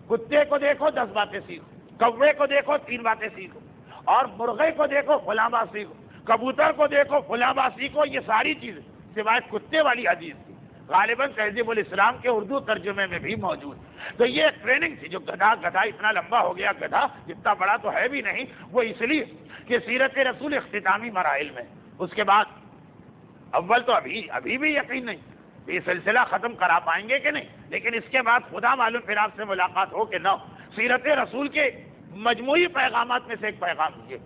[SPEAKER 1] کتے کو دیکھو 10 باتیں سیکھو، کوے کو دیکھو 3 باتیں سیکھو، اور مرغے کو دیکھو فلاں بات سیکھو، کبوتر کو دیکھو فلاں بات سیکھو۔ یہ ساری چیزیں سوائے کتے والی حدیث تھی، غالباً تہذیب الاسلام کے اردو ترجمے میں بھی موجود۔ تو یہ ایک ٹریننگ تھی۔ جو گدھا اتنا لمبا ہو گیا، گدھا اتنا بڑا تو ہے بھی نہیں، وہ اس لیے کہ سیرت رسول اختتامی مراحل میں، اس کے بعد اول تو ابھی بھی یقین نہیں یہ سلسلہ ختم کرا پائیں گے کہ نہیں، لیکن اس کے بعد خدا معلوم پھر آپ سے ملاقات ہو کہ نہ ہو۔ سیرت رسول کے مجموعی پیغامات میں سے ایک پیغام یہ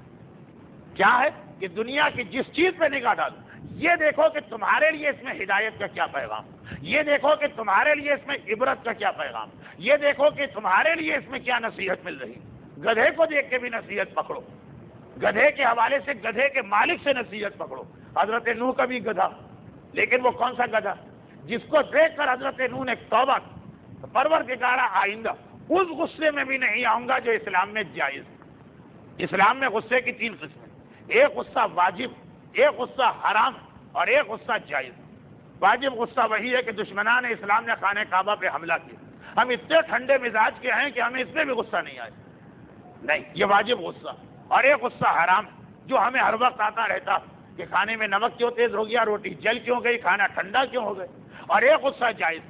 [SPEAKER 1] کیا ہے کہ دنیا کی جس چیز پہ نگاہ ڈالو، یہ دیکھو کہ تمہارے لیے اس میں ہدایت کا کیا پیغام، یہ دیکھو کہ تمہارے لیے اس میں عبرت کا کیا پیغام، یہ دیکھو کہ تمہارے لیے اس میں کیا نصیحت مل رہی۔ گدھے کو دیکھ کے بھی نصیحت پکڑو، گدھے کے حوالے سے گدھے کے مالک سے نصیحت پکڑو۔ حضرت نوح کا بھی گدھا، لیکن وہ کون سا گدھا جس کو دیکھ کر حضرت نوح نے توبہ کی، پروردگارا آئندہ اس غصے میں بھی نہیں آؤں گا جو اسلام میں جائز ہے۔ اسلام میں غصے کی 3 قسمیں، ایک غصہ واجب، ایک غصہ حرام اور ایک غصہ جائز۔ واجب غصہ وہی ہے کہ دشمنان اسلام نے خانہ کعبہ پہ حملہ کیا، ہم اتنے ٹھنڈے مزاج کے ہیں کہ ہمیں اس میں بھی غصہ نہیں آئے، نہیں، یہ واجب غصہ۔ اور ایک غصہ حرام جو ہمیں ہر وقت آتا رہتا کہ کھانے میں نمک کیوں تیز ہو گیا، روٹی جل کیوں گئی، کھانا ٹھنڈا کیوں ہو گئے. اور ایک غصہ جائز.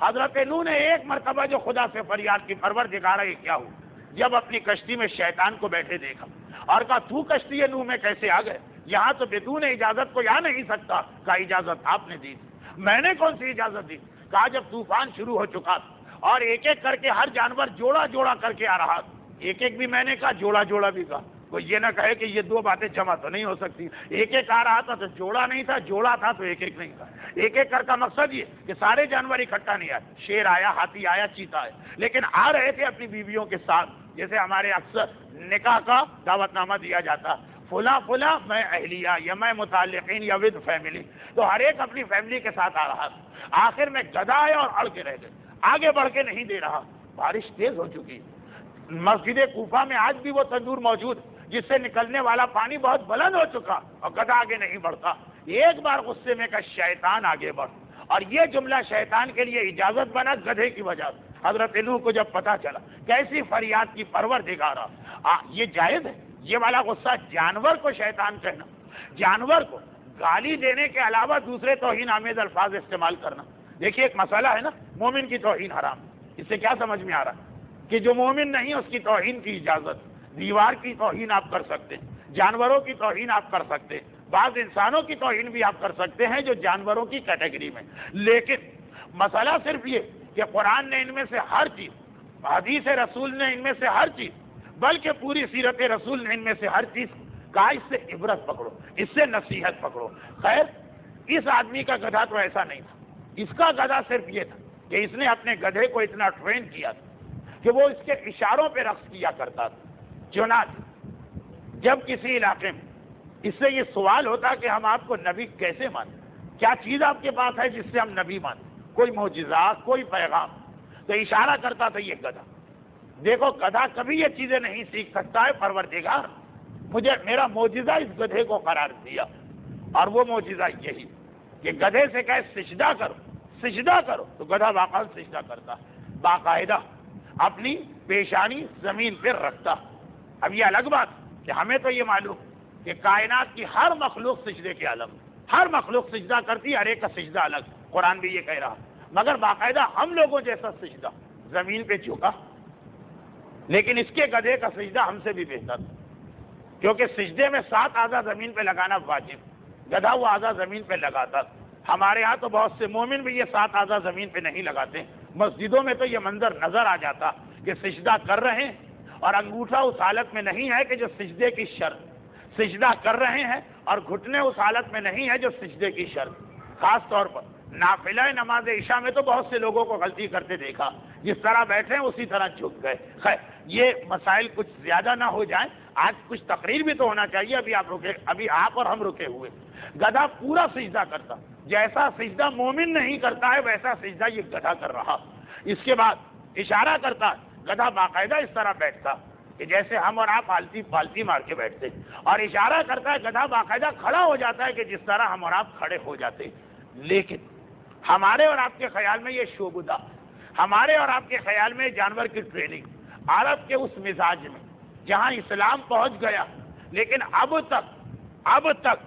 [SPEAKER 1] حضرت نوح نے ایک مرتبہ جو خدا سے فریاد کی، پروردگارا یہ کیا ہوا، جب اپنی کشتی میں شیطان کو بیٹھے دیکھا اور کہا تو کشتی نوح میں کیسے آ گئے، یہاں تو بدون اجازت کوئی آ نہیں سکتا. کہا اجازت آپ نے دی، میں نے کون سی اجازت دی. کہا جب طوفان شروع ہو چکا اور ایک ایک کر کے ہر جانور جوڑا جوڑا کر کے آ رہا، ایک ایک بھی میں نے کہا، جوڑا جوڑا بھی کہا. کوئی یہ نہ کہے کہ یہ دو باتیں جمع تو نہیں ہو سکتی. ایک ایک آ رہا تھا تو جوڑا نہیں تھا، جوڑا تھا تو ایک ایک نہیں تھا. ایک ایک کر کا مقصد یہ کہ سارے جانور اکٹھا نہیں آئے، شیر آیا، ہاتھی آیا، چیتا آیا، لیکن آ رہے تھے اپنی بیویوں کے ساتھ. جیسے ہمارے اکثر نکاح کا دعوت نامہ دیا جاتا، فلاں فلاں میں اہلیہ یا میں متعلقین یا ود فیملی، تو ہر ایک اپنی فیملی کے ساتھ آ رہا. آخر میں گدھا آیا اور اڑ کے رہ گئے، آگے بڑھ کے نہیں دے رہا. بارش تیز ہو چکی. مسجد کوفہ میں آج بھی وہ تندور موجود جس سے نکلنے والا پانی بہت بلند ہو چکا اور گدھا آگے نہیں بڑھتا. ایک بار غصے میں کہا شیطان آگے بڑھ، اور یہ جملہ شیطان کے لیے اجازت بنا گدھے کی وجہ سے. حضرت نوح کو جب پتا چلا کیسی فریاد کی پروردگارا، یہ جائز ہے یہ والا غصہ جانور کو شیطان کہنا، جانور کو گالی دینے کے علاوہ دوسرے توہین آمیز الفاظ استعمال کرنا. دیکھیے ایک مسئلہ ہے نا، مومن کی توہین حرام. اس سے کیا سمجھ میں آ رہا ہے کہ جو مومن نہیں اس کی توہین کی اجازت. دیوار کی توہین آپ کر سکتے ہیں، جانوروں کی توہین آپ کر سکتے ہیں، بعض انسانوں کی توہین بھی آپ کر سکتے ہیں جو جانوروں کی کیٹیگری میں. لیکن مسئلہ صرف یہ کہ قرآن نے ان میں سے ہر چیز، حدیث رسول نے ان میں سے ہر چیز، بلکہ پوری سیرت رسول نے ان میں سے ہر چیز کہا اس سے عبرت پکڑو، اس سے نصیحت پکڑو. خیر اس آدمی کا گدھا تو ایسا نہیں تھا. اس کا گدھا صرف یہ تھا کہ اس نے اپنے گدھے کو اتنا ٹرین کیا تھا کہ وہ اس کے اشاروں پہ رقص کیا کرتا تھا. چنانچہ جب کسی علاقے میں اس سے یہ سوال ہوتا کہ ہم آپ کو نبی کیسے مانیں، کیا چیز آپ کے پاس ہے جس سے ہم نبی مانیں، کوئی معجزات، کوئی پیغام، تو اشارہ کرتا تھا یہ گدھا. دیکھو گدھا کبھی یہ چیزیں نہیں سیکھ سکتا ہے. پروردگار مجھے میرا معجزہ اس گدھے کو قرار دیا، اور وہ معجزہ یہی کہ گدھے سے کہے سجدہ کرو، سجدہ کرو، تو گدھا واقعا سجدہ کرتا، باقاعدہ اپنی پیشانی زمین پر رکھتا. اب یہ الگ بات کہ ہمیں تو یہ معلوم کہ کائنات کی ہر مخلوق سجدے کے عالم، ہر مخلوق سجدہ کرتی، ہر ایک کا سجدہ الگ. قرآن بھی یہ کہہ رہا، مگر باقاعدہ ہم لوگوں جیسا سجدہ زمین پہ جھکا. لیکن اس کے گدھے کا سجدہ ہم سے بھی بہتر تھا، کیونکہ سجدے میں 7 اعضاء زمین پہ لگانا واجب، گدھا وہ اعضاء زمین پہ لگاتا. ہمارے ہاں تو بہت سے مومن بھی یہ 7 اعضاء زمین پہ نہیں لگاتے. مسجدوں میں تو یہ منظر نظر آ جاتا کہ سجدہ کر رہے ہیں اور انگوٹھا اس حالت میں نہیں ہے کہ جو سجدے کی شرط، سجدہ کر رہے ہیں اور گھٹنے اس حالت میں نہیں ہے جو سجدے کی شرط. خاص طور پر نافلہ نماز عشاء میں تو بہت سے لوگوں کو غلطی کرتے دیکھا، جس طرح بیٹھے ہیں اسی طرح جھک گئے. خیر یہ مسائل کچھ زیادہ نہ ہو جائیں، آج کچھ تقریر بھی تو ہونا چاہیے. ابھی آپ اور ہم رکے ہوئے. گدھا پورا سجدہ کرتا، جیسا سجدہ مومن نہیں کرتا ہے ویسا سجدہ یہ گدھا کر رہا. اس کے بعد اشارہ کرتا، گدھا باقاعدہ اس طرح بیٹھتا کہ جیسے ہم اور آپ پالتی مار کے بیٹھتے، اور اشارہ کرتا ہے گدھا باقاعدہ کھڑا ہو جاتا ہے کہ جس طرح ہم اور آپ کھڑے ہو جاتے. لیکن ہمارے اور آپ کے خیال میں یہ شعبدہ، ہمارے اور آپ کے خیال میں جانور کی ٹریننگ، عرب کے اس مزاج میں جہاں اسلام پہنچ گیا، لیکن اب تک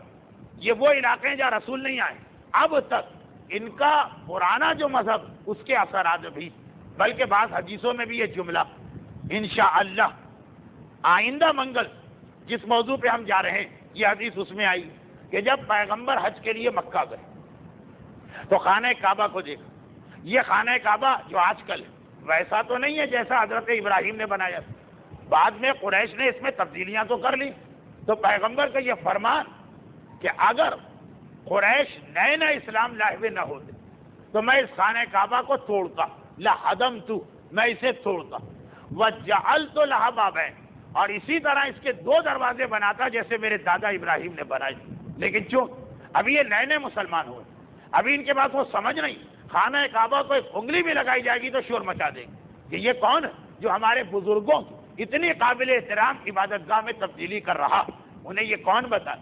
[SPEAKER 1] یہ وہ علاقے ہیں جہاں رسول نہیں آئے، اب تک ان کا پرانا جو مذہب اس کے اثرات بھی، بلکہ بعض حدیثوں میں بھی یہ جملہ انشاءاللہ آئندہ منگل جس موضوع پہ ہم جا رہے ہیں، یہ حدیث اس میں آئی کہ جب پیغمبر حج کے لیے مکہ گئے تو خانہ کعبہ کو دیکھا. یہ خانہ کعبہ جو آج کل ہے ویسا تو نہیں ہے جیسا حضرت ابراہیم نے بنایا تھا. بعد میں قریش نے اس میں تبدیلیاں تو کر لی. تو پیغمبر کا یہ فرمان کہ اگر قریش نئے نئے اسلام لائے ہوئے نہ ہوتے تو میں اس خانہ کعبہ کو توڑتا، لہدمت، میں اسے توڑتا، وجعلت لها بابین، اور اسی طرح اس کے 2 دروازے بناتا جیسے میرے دادا ابراہیم نے بنائے. لیکن چون ابھی یہ نئے نئے مسلمان ہوئے، ابھی ان کے پاس وہ سمجھ نہیں، خانہ کعبہ کو ایک انگلی بھی لگائی جائے گی تو شور مچا دیں گے کہ یہ کون ہے جو ہمارے بزرگوں کی اتنی قابل احترام عبادت گاہ میں تبدیلی کر رہا. انہیں یہ کون بتا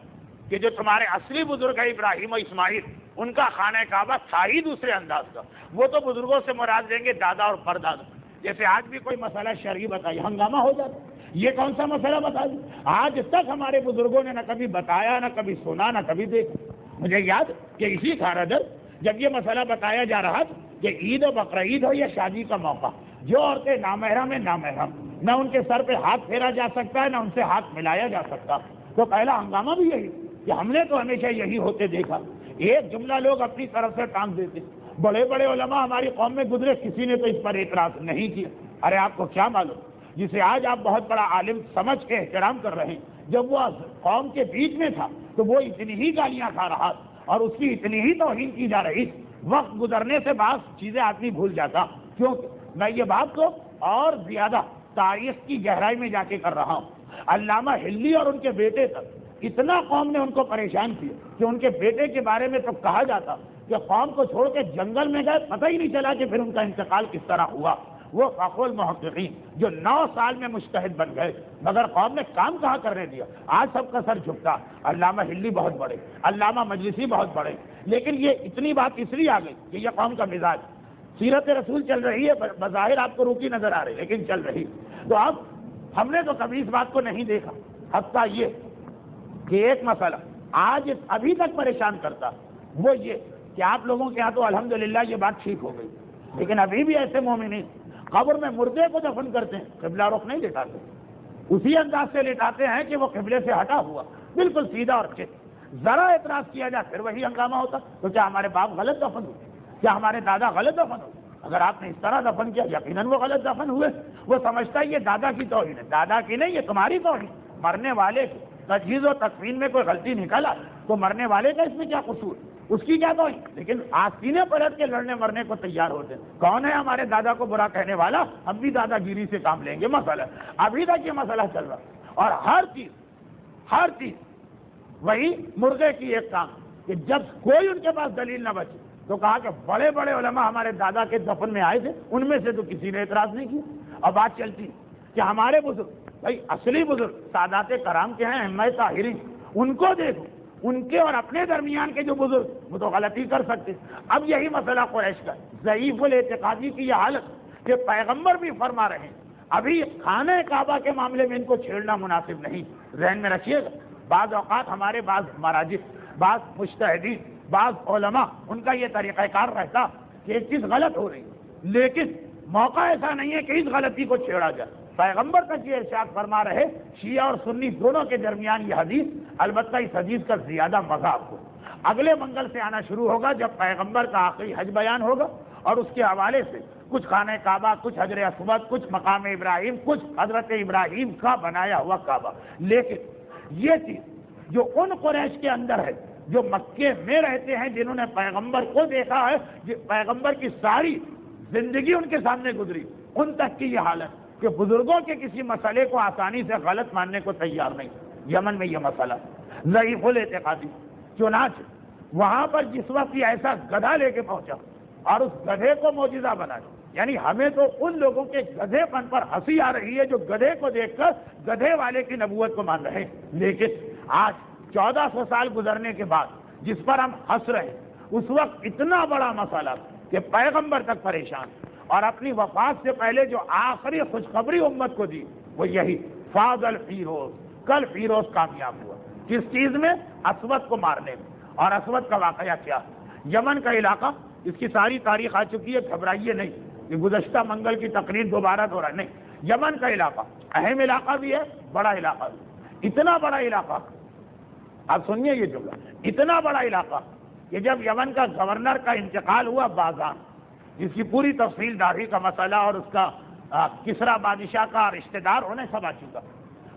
[SPEAKER 1] کہ جو تمہارے اصلی بزرگ ہے ابراہیم و اسماعیل، ان کا خانہ کعبہ تھا ہی دوسرے انداز کا. وہ تو بزرگوں سے مراد دیں گے دادا اور پردادا. جیسے آج بھی کوئی مسئلہ شرعی بتائیے ہنگامہ ہو جاتا. یہ کون سا مسئلہ بتا دیں؟ آج تک ہمارے بزرگوں نے نہ کبھی بتایا، نہ کبھی سنا، نہ کبھی دیکھا۔ مجھے یاد کہ اسی کھارادر جب یہ مسئلہ بتایا جا رہا تھا کہ عید و بقرعید ہو یا شادی کا موقع، جو عورتیں نامحرم ہیں نامحرم، نہ ان کے سر پہ ہاتھ پھیرا جا سکتا ہے، نہ ان سے ہاتھ ملایا جا سکتا، تو پہلا ہنگامہ بھی یہی کہ ہم نے تو ہمیشہ یہی ہوتے دیکھا۔ ایک جملہ لوگ اپنی طرف سے ٹانگ دیتے، بڑے بڑے علماء ہماری قوم میں گزرے، کسی نے تو اس پر اعتراض نہیں کیا۔ ارے آپ کو کیا معلوم، جسے آج آپ بہت بڑا عالم سمجھ کے احترام کر رہے ہیں، جب وہ قوم کے بیچ میں تھا تو وہ اتنی ہی گالیاں کھا رہا اور اس کی اتنی ہی توہین کی جا رہی۔ وقت گزرنے سے بعض چیزیں آدمی بھول جاتا، کیوں میں یہ بات تو اور زیادہ تاریخ کی گہرائی میں جا کے کر رہا ہوں۔ علامہ ہلی اور ان کے بیٹے تک اتنا قوم نے ان کو پریشان کیا کہ ان کے بیٹے کے بارے میں تو کہا جاتا کہ قوم کو چھوڑ کے جنگل میں گئے، پتہ ہی نہیں چلا کہ پھر ان کا انتقال کس طرح ہوا۔ وہ فخر المحققین جو 9 سال میں مجتہد بن گئے، مگر قوم نے کام کہاں کرنے دیا۔ آج سب کا سر جھکتا، علامہ ہلی بہت بڑے، علامہ مجلسی بہت بڑے، لیکن یہ اتنی بات اس لیے آ گئی کہ یہ قوم کا مزاج، سیرت رسول چل رہی ہے، بظاہر آپ کو روکی نظر آ رہی لیکن چل رہی۔ تو اب ہم نے تو کبھی اس بات کو نہیں دیکھا، حتیٰ یہ کہ ایک مسئلہ آج ابھی تک پریشان کرتا، وہ یہ کہ آپ لوگوں کے ہاں تو الحمدللہ یہ بات ٹھیک ہو گئی، لیکن ابھی بھی ایسے مومنین قبر میں مردے کو دفن کرتے ہیں، قبلہ رخ نہیں لٹاتے، اسی انداز سے لٹاتے ہیں کہ وہ قبلے سے ہٹا ہوا، بالکل سیدھا اور چست۔ ذرا اعتراض کیا جائے پھر وہی ہنگامہ ہوتا۔ تو کیا ہمارے باپ غلط دفن ہوئے؟ کیا ہمارے دادا غلط دفن ہوئے؟ اگر آپ نے اس طرح دفن کیا یقیناً وہ غلط دفن ہوئے۔ وہ سمجھتا ہے یہ دادا کی توہین ہے، دادا کی نہیں، یہ تمہاری توہین۔ مرنے والے کی تجہیز و تکفین میں کوئی غلطی نکلا تو مرنے والے کا اس میں کیا قصور، اس کی کیا توہین؟ لیکن آستینے پلٹ کے لڑنے مرنے کو تیار ہوتے ہیں۔ کون ہے ہمارے دادا کو برا کہنے والا؟ ہم بھی دادا گیری سے کام لیں گے۔ مسئلہ ابھی تک یہ مسئلہ چل رہا، اور ہر چیز وہی مرغے کی ایک کام کہ جب کوئی ان کے پاس دلیل نہ بچے تو کہا کہ بڑے بڑے علماء ہمارے دادا کے دفن میں آئے تھے، ان میں سے تو کسی نے اعتراض نہیں کیا۔ اور بات چلتی کہ ہمارے بزرگ، بھائی اصلی بزرگ سادات کرام کے ہیں، ائمہ طاہرین، ان کو دیکھو، ان کے اور اپنے درمیان کے جو بزرگ وہ تو غلطی کر سکتے۔ اب یہی مسئلہ قریش کا، ضعیف الاعتقادی کی یہ حالت کہ پیغمبر بھی فرما رہے ہیں ابھی خانہ کعبہ کے معاملے میں ان کو چھیڑنا مناسب نہیں۔ ذہن میں رکھیے گا، بعض اوقات ہمارے بعض مراجع، بعض مجتہدین، بعض علماء، ان کا یہ طریقہ کار رہتا کہ ایک چیز غلط ہو رہی لیکن موقع ایسا نہیں ہے کہ اس غلطی کو چھیڑا جائے۔ پیغمبر تک یہ ارشاد فرما رہے، شیعہ اور سنی دونوں کے درمیان یہ حدیث، البتہ اس حدیث کا زیادہ مزہ آپ کو اگلے منگل سے آنا شروع ہوگا جب پیغمبر کا آخری حج بیان ہوگا، اور اس کے حوالے سے کچھ خانہ کعبہ، کچھ حجر اسود، کچھ مقام ابراہیم، کچھ حضرت ابراہیم کا بنایا ہوا کعبہ۔ لیکن یہ چیز جو ان قریش کے اندر ہے جو مکے میں رہتے ہیں، جنہوں نے پیغمبر کو دیکھا ہے، پیغمبر کی ساری زندگی ان کے سامنے گزری، ان تک کی یہ حالت کہ بزرگوں کے کسی مسئلے کو آسانی سے غلط ماننے کو تیار نہیں۔ یمن میں یہ مسئلہ ضعیف الاعتقادی، چنانچہ وہاں پر جس وقت یہ ایسا گدھا لے کے پہنچا اور اس گدھے کو معجزہ بنایا، یعنی ہمیں تو ان لوگوں کے گدھے پن پر ہنسی آ رہی ہے جو گدھے کو دیکھ کر گدھے والے کی نبوت کو مان رہے ہیں، لیکن آج 1400 سال گزرنے کے بعد جس پر ہم ہنس رہے ہیں، اس وقت اتنا بڑا مسئلہ کہ پیغمبر تک پریشان، اور اپنی وفات سے پہلے جو آخری خوشخبری امت کو دی وہ یہی، فاض الفیروز، کل فیروز کامیاب ہوا۔ کس چیز میں؟ اسود کو مارنے میں۔ اور اسود کا واقعہ کیا؟ یمن کا علاقہ، اس کی ساری تاریخ آ چکی ہے، گھبرائیے نہیں، یہ گزشتہ منگل کی تقریر دوبارہ دہرا نہیں۔ یمن کا علاقہ اہم علاقہ بھی ہے، بڑا علاقہ بھی، اتنا بڑا علاقہ، آپ سنیے یہ جملہ، اتنا بڑا علاقہ کہ جب یمن کا گورنر کا انتقال ہوا بازان، جس کی پوری تفصیل داری کا مسئلہ اور اس کا کسرا بادشاہ کا رشتہ دار ہونے سب آ چکا،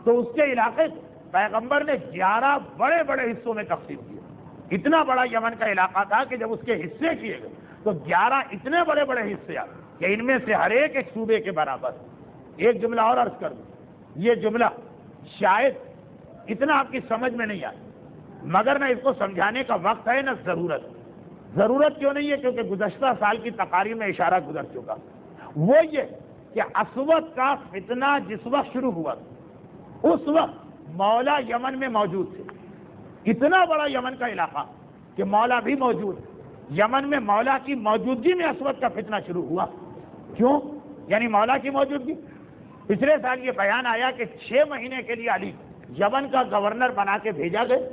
[SPEAKER 1] تو اس کے علاقے پیغمبر نے 11 بڑے بڑے حصوں میں تقسیم کیا۔ اتنا بڑا یمن کا علاقہ تھا کہ جب اس کے حصے کیے گئے تو 11 اتنے بڑے بڑے حصے آئے کہ ان میں سے ہر ایک صوبے کے برابر۔ ایک جملہ اور عرض کر دوں، یہ جملہ شاید اتنا آپ کی سمجھ میں نہیں آئے، مگر نہ اس کو سمجھانے کا وقت ہے نہ ضرورت کیوں نہیں ہے، کیونکہ گزشتہ سال کی تقاریر میں اشارہ گزر چکا۔ وہ یہ کہ اسود کا فتنہ جس وقت شروع ہوا اس وقت مولا یمن میں موجود تھے، اتنا بڑا یمن کا علاقہ کہ مولا بھی موجود، یمن میں مولا کی موجودگی میں اسود کا فتنہ شروع ہوا۔ کیوں؟ یعنی مولا کی موجودگی، پچھلے سال یہ بیان آیا کہ 6 مہینے کے لیے علی یمن کا گورنر بنا کے بھیجا گئے،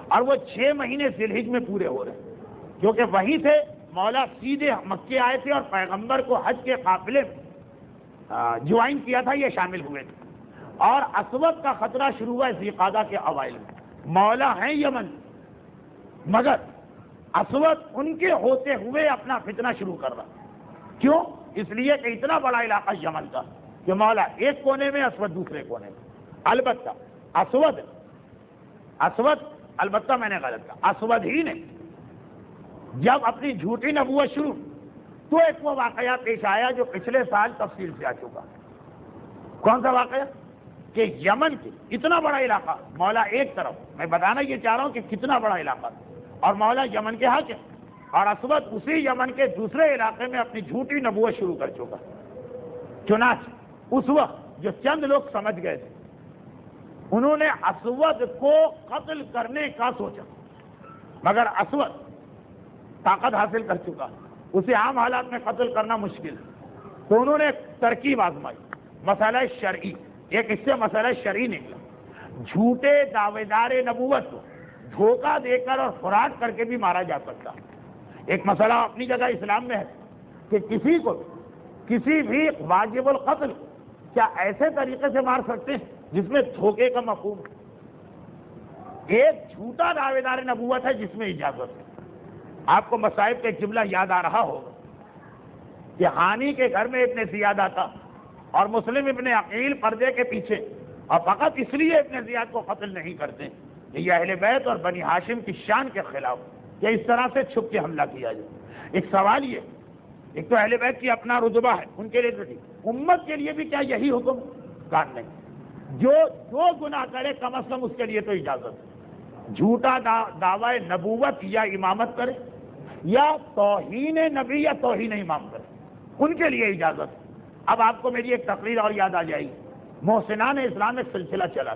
[SPEAKER 1] اور وہ 6 مہینے ذی الحجہ میں پورے ہو رہے ہیں، کیونکہ وہیں سے مولا سیدھے مکے آئے تھے اور پیغمبر کو حج کے قافلے میں جوائن کیا تھا، یہ شامل ہوئے تھے، اور اسود کا خطرہ شروع ہوا ذی القعدہ کے اوائل میں۔ مولا ہیں یمن، مگر اسود ان کے ہوتے ہوئے اپنا فتنہ شروع کر رہا۔ کیوں؟ اس لیے کہ اتنا بڑا علاقہ یمن کا کہ مولا ایک کونے میں، اسود دوسرے کونے میں۔ البتہ اسود البتہ میں نے غلط کہا، اسود ہی نے جب اپنی جھوٹی نبوت شروع تو ایک وہ واقعہ پیش آیا جو پچھلے سال تفصیل سے آ چکا۔ کون سا واقعہ؟ کہ یمن کے اتنا بڑا علاقہ، مولا ایک طرف، میں بتانا یہ چاہ رہا ہوں کہ کتنا بڑا علاقہ، اور مولا یمن کے حاکم، اور اسود اسی یمن کے دوسرے علاقے میں اپنی جھوٹی نبوت شروع کر چکا۔ چنانچہ اس وقت جو چند لوگ سمجھ گئے تھے، انہوں نے اسود کو قتل کرنے کا سوچا، مگر اسود طاقت حاصل کر چکا، اسے عام حالات میں قتل کرنا مشکل، تو انہوں نے ترکیب آزمائی، مسئلہ شرعی، ایک اس سے مسئلہ شرعی نکلا، جھوٹے دعوے دار نبوت کو دھوکہ دے کر اور فراڈ کر کے بھی مارا جا سکتا۔ ایک مسئلہ اپنی جگہ اسلام میں ہے کہ کسی کو کسی بھی واجب القتل کیا ایسے طریقے سے مار سکتے ہیں جس میں دھوکے کا مفہوم، ایک جھوٹا دعوے دار نبوت ہے جس میں اجازت ہے۔ آپ کو مصائب کا ایک جملہ یاد آ رہا ہوگا کہ ہانی کے گھر میں ابن زیاد آتا اور مسلم ابن عقیل پردے کے پیچھے، اور فقط اس لیے ابن زیاد کو قتل نہیں کرتے کہ یہ اہل بیت اور بنی ہاشم کی شان کے خلاف، کہ اس طرح سے چھپ کے حملہ کیا جائے۔ ایک سوال یہ، ایک تو اہل بیت کی اپنا رتبہ ہے، ان کے لیے تو ٹھیک، امت کے لیے بھی کیا یہی حکم؟ کان نہیں، جو گناہ کرے کم از کم اس کے لیے تو اجازت ہے، جھوٹا دعوی نبوت یا امامت کرے، یا توہین نبی یا توہین امام کرے، ان کے لیے اجازت ہے۔ اب آپ کو میری ایک تقریر اور یاد آ جائے گی، محسنان اسلام ایک سلسلہ چلا،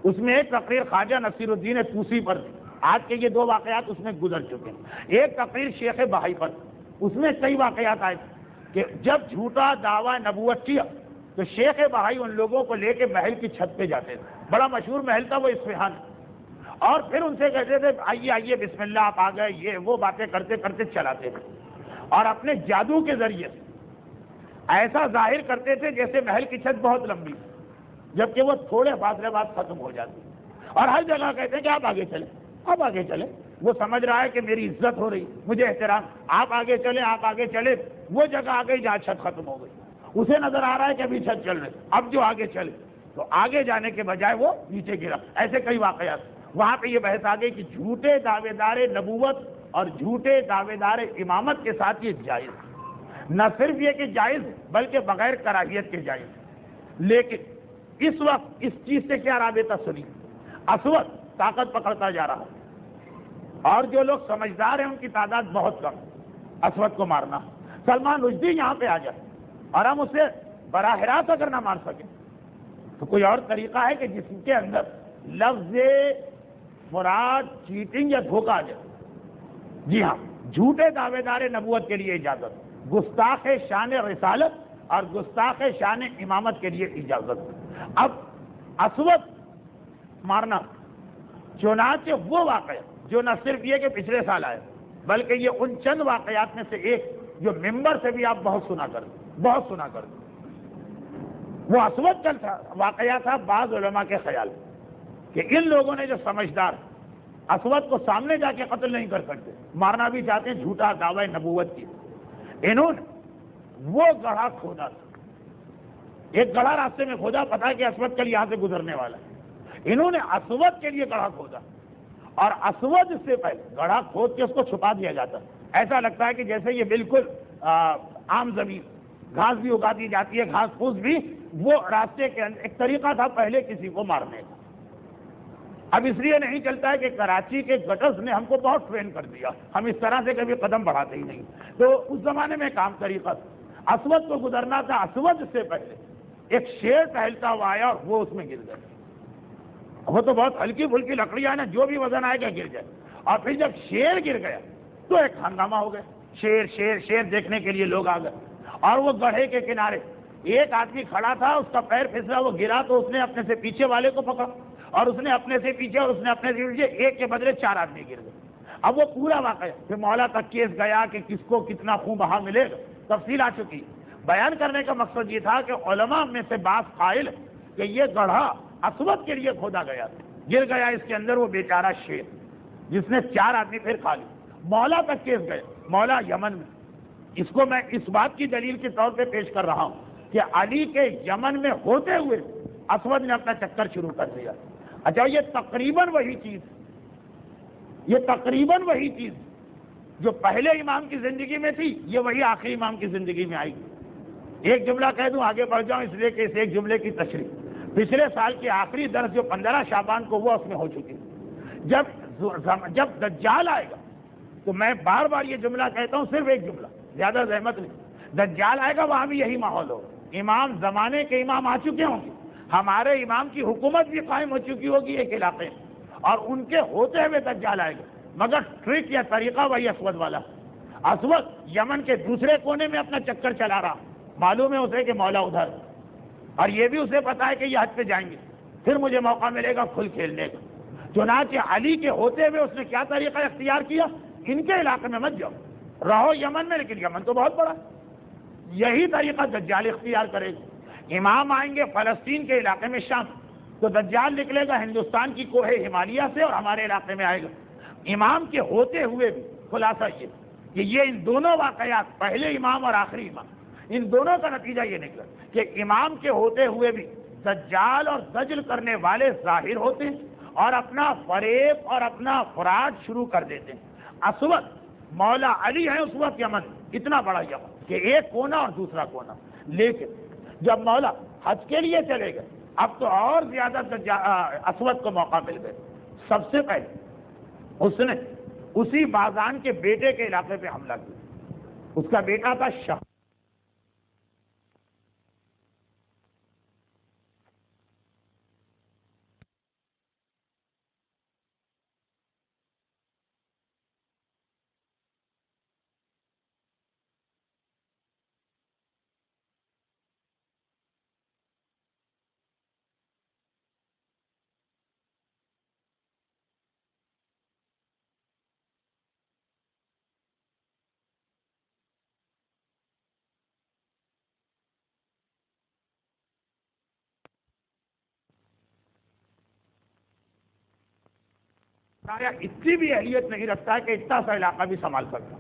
[SPEAKER 1] اس میں ایک تقریر خواجہ نصیر الدین طوسی پر تھی، آج کے یہ 2 واقعات اس میں گزر چکے ہیں، ایک تقریر شیخ بہائی پر، اس میں کئی واقعات آئے کہ جب جھوٹا دعویٰ نبوت کیا تو شیخ بہائی ان لوگوں کو لے کے محل کی چھت پہ جاتے تھے، بڑا مشہور محل تھا وہ اصفہان، اور پھر ان سے کہتے تھے آئیے آئیے بسم اللہ آپ آ گئے، یہ وہ باتیں کرتے کرتے چلاتے تھے، اور اپنے جادو کے ذریعے ایسا ظاہر کرتے تھے جیسے محل کی چھت بہت لمبی، جبکہ وہ تھوڑے فاصلے بعد ختم ہو جاتی، اور ہر جگہ کہتے ہیں کہ آپ آگے چلیں، آپ آگے چلیں، وہ سمجھ رہا ہے کہ میری عزت ہو رہی، مجھے احترام، آپ آگے چلیں، آپ آگے چلیں، وہ جگہ آ گئی جہاں چھت ختم ہو گئی، اسے نظر آ رہا ہے کہ ابھی چھت چل رہی، اب جو آگے چلے تو آگے جانے کے بجائے وہ نیچے گرا۔ ایسے کئی واقعات، وہاں پہ یہ بحث آ گئی کہ جھوٹے دعوے دار نبوت اور جھوٹے دعوے دار امامت کے ساتھ یہ جائز، نہ صرف یہ کہ جائز بلکہ بغیر کراہیت کے جائز، لیکن اس وقت اس چیز سے کیا رابطہ سنی، اسود طاقت پکڑتا جا رہا ہے، اور جو لوگ سمجھدار ہیں ان کی تعداد بہت کم، اسود کو مارنا، سلمان رشدی یہاں پہ آ جائے اور ہم اسے براہ راست اگر نہ مار سکیں تو کوئی اور طریقہ ہے کہ جس کے اندر لفظ مراد چیٹنگ یا دھوکہ آ جائے۔ جی ہاں، جھوٹے دعوے دار نبوت کے لیے اجازت، گستاخ شان رسالت اور گستاخ شان امامت کے لیے اجازت۔ اب اسود مارنا، چنانچہ وہ واقعہ جو نہ صرف یہ کہ پچھلے سال آئے بلکہ یہ ان چند واقعات میں سے ایک جو ممبر سے بھی آپ بہت سنا کر دیں، وہ اسود کا واقعہ تھا۔ بعض علماء کے خیال کہ ان لوگوں نے جو سمجھدار اسود کو سامنے جا کے قتل نہیں کر سکتے، مارنا بھی چاہتے ہیں، جھوٹا دعوی نبوت کی، انہوں نے وہ گڑھا کھودا، ایک گڑھا راستے میں کھودا، پتا کہ اسود کل یہاں سے گزرنے والا ہے، انہوں نے اسود کے لیے گڑھا کھودا، اور اسود سے پہلے گڑھا کھود کے اس کو چھپا دیا جاتا، ایسا لگتا ہے کہ جیسے یہ بالکل عام زمین، گھاس بھی اگا دی جاتی ہے، گھاس پھوس بھی، وہ راستے کے اندر ایک طریقہ تھا پہلے کسی کو مارنے کا۔ اب اس لیے نہیں چلتا ہے کہ کراچی کے گٹرز نے ہم کو بہت ٹرین کر دیا، ہم اس طرح سے کبھی قدم بڑھاتے ہی نہیں، تو اس زمانے میں کام طریقہ تھا، اسود کو گزرنا تھا، اسود سے پہلے ایک شیر ٹہلتا ہوا آیا اور وہ اس میں گر گیا، وہ تو بہت ہلکی پھلکی لکڑیاں نا، جو بھی وزن آئے گا گر جائے، اور پھر جب شیر گر گیا تو ایک ہنگامہ ہو گیا، شیر شیر شیر دیکھنے کے لیے لوگ آ گئے، اور وہ گڑھے کے کنارے ایک آدمی کھڑا تھا، اس کا پیر پھسلا، وہ گرا تو اس نے اپنے سے پیچھے والے کو پکڑا، اور اس نے اپنے سے پیچھے، اور اس نے اپنے سے پیچھے، ایک کے بدلے 4 آدمی گر گئے۔ اب وہ پورا واقعہ پھر مولا تک کیس گیا کہ کس کو کتنا خون بہا ملے گا، تفصیل آ چکی۔ بیان کرنے کا مقصد یہ تھا کہ علماء میں سے بعض قائل کہ یہ گڑھا اسود کے لیے کھودا گیا تھا، گر گیا اس کے اندر وہ بیچارہ شیر جس نے 4 آدمی پھر کھا لی۔ مولا تک کیس گئے، مولا یمن میں۔ اس کو میں اس بات کی دلیل کے طور پہ پیش کر رہا ہوں کہ علی کے یمن میں ہوتے ہوئے اسود نے اپنا چکر شروع کر دیا۔ اچھا، یہ تقریباً وہی چیز، یہ تقریباً وہی چیز جو پہلے امام کی زندگی میں تھی، یہ وہی آخری امام کی زندگی میں آئی گی۔ ایک جملہ کہہ دوں، آگے بڑھ جاؤں اس لیے کہ اس ایک جملے کی تشریح پچھلے سال کے آخری درس جو 15 شعبان کو ہوا اس میں ہو چکی۔ جب دجال آئے گا تو میں بار بار یہ جملہ کہتا ہوں، صرف ایک جملہ، زیادہ زحمت نہیں، دجال آئے گا وہاں بھی یہی ماحول ہوگا۔ امام زمانے کے امام آ چکے ہوں گے، ہمارے امام کی حکومت بھی قائم ہو چکی ہوگی ایک علاقے میں، اور ان کے ہوتے ہوئے دجال آئے گا، مگر ٹرک یا طریقہ وہی اسود والا۔ اسود یمن کے دوسرے کونے میں اپنا چکر چلا رہا، معلوم ہے اسے کہ مولا ادھر، اور یہ بھی اسے پتا ہے کہ یہ حج پہ جائیں گے، پھر مجھے موقع ملے گا کھل کھیلنے کا۔ چنانچہ علی کے ہوتے ہوئے اس نے کیا طریقہ اختیار کیا؟ ان کے علاقے میں مت جاؤ، رہو یمن میں، لیکن یمن تو بہت بڑا، یہی طریقہ دجال اختیار کرے گا۔ امام آئیں گے فلسطین کے علاقے میں شام، تو دجال نکلے گا ہندوستان کی کوہ ہمالیہ سے اور ہمارے علاقے میں آئے گا۔ امام کے ہوتے ہوئے بھی خلاصہ یہ کہ یہ ان دونوں واقعات، پہلے امام اور آخری امام، ان دونوں کا نتیجہ یہ نکلا کہ امام کے ہوتے ہوئے بھی دجال اور دجل کرنے والے ظاہر ہوتے ہیں اور اپنا فریب اور اپنا فراڈ شروع کر دیتے ہیں۔ اسود مولا علی ہے اس وقت یمن، اتنا بڑا یمن کہ ایک کونا اور دوسرا کونا، لیکن جب مولا حج کے لیے چلے گئے اب تو اور زیادہ اسود کو موقع مل گئے۔ سب سے پہلے اس نے اسی بازان کے بیٹے کے علاقے پہ حملہ کیا، اس کا بیٹا تھا شاہ۔ اتنی بھی اہلیت نہیں رکھتا ہے کہ اتنا سا علاقہ بھی سنبھال سکتا۔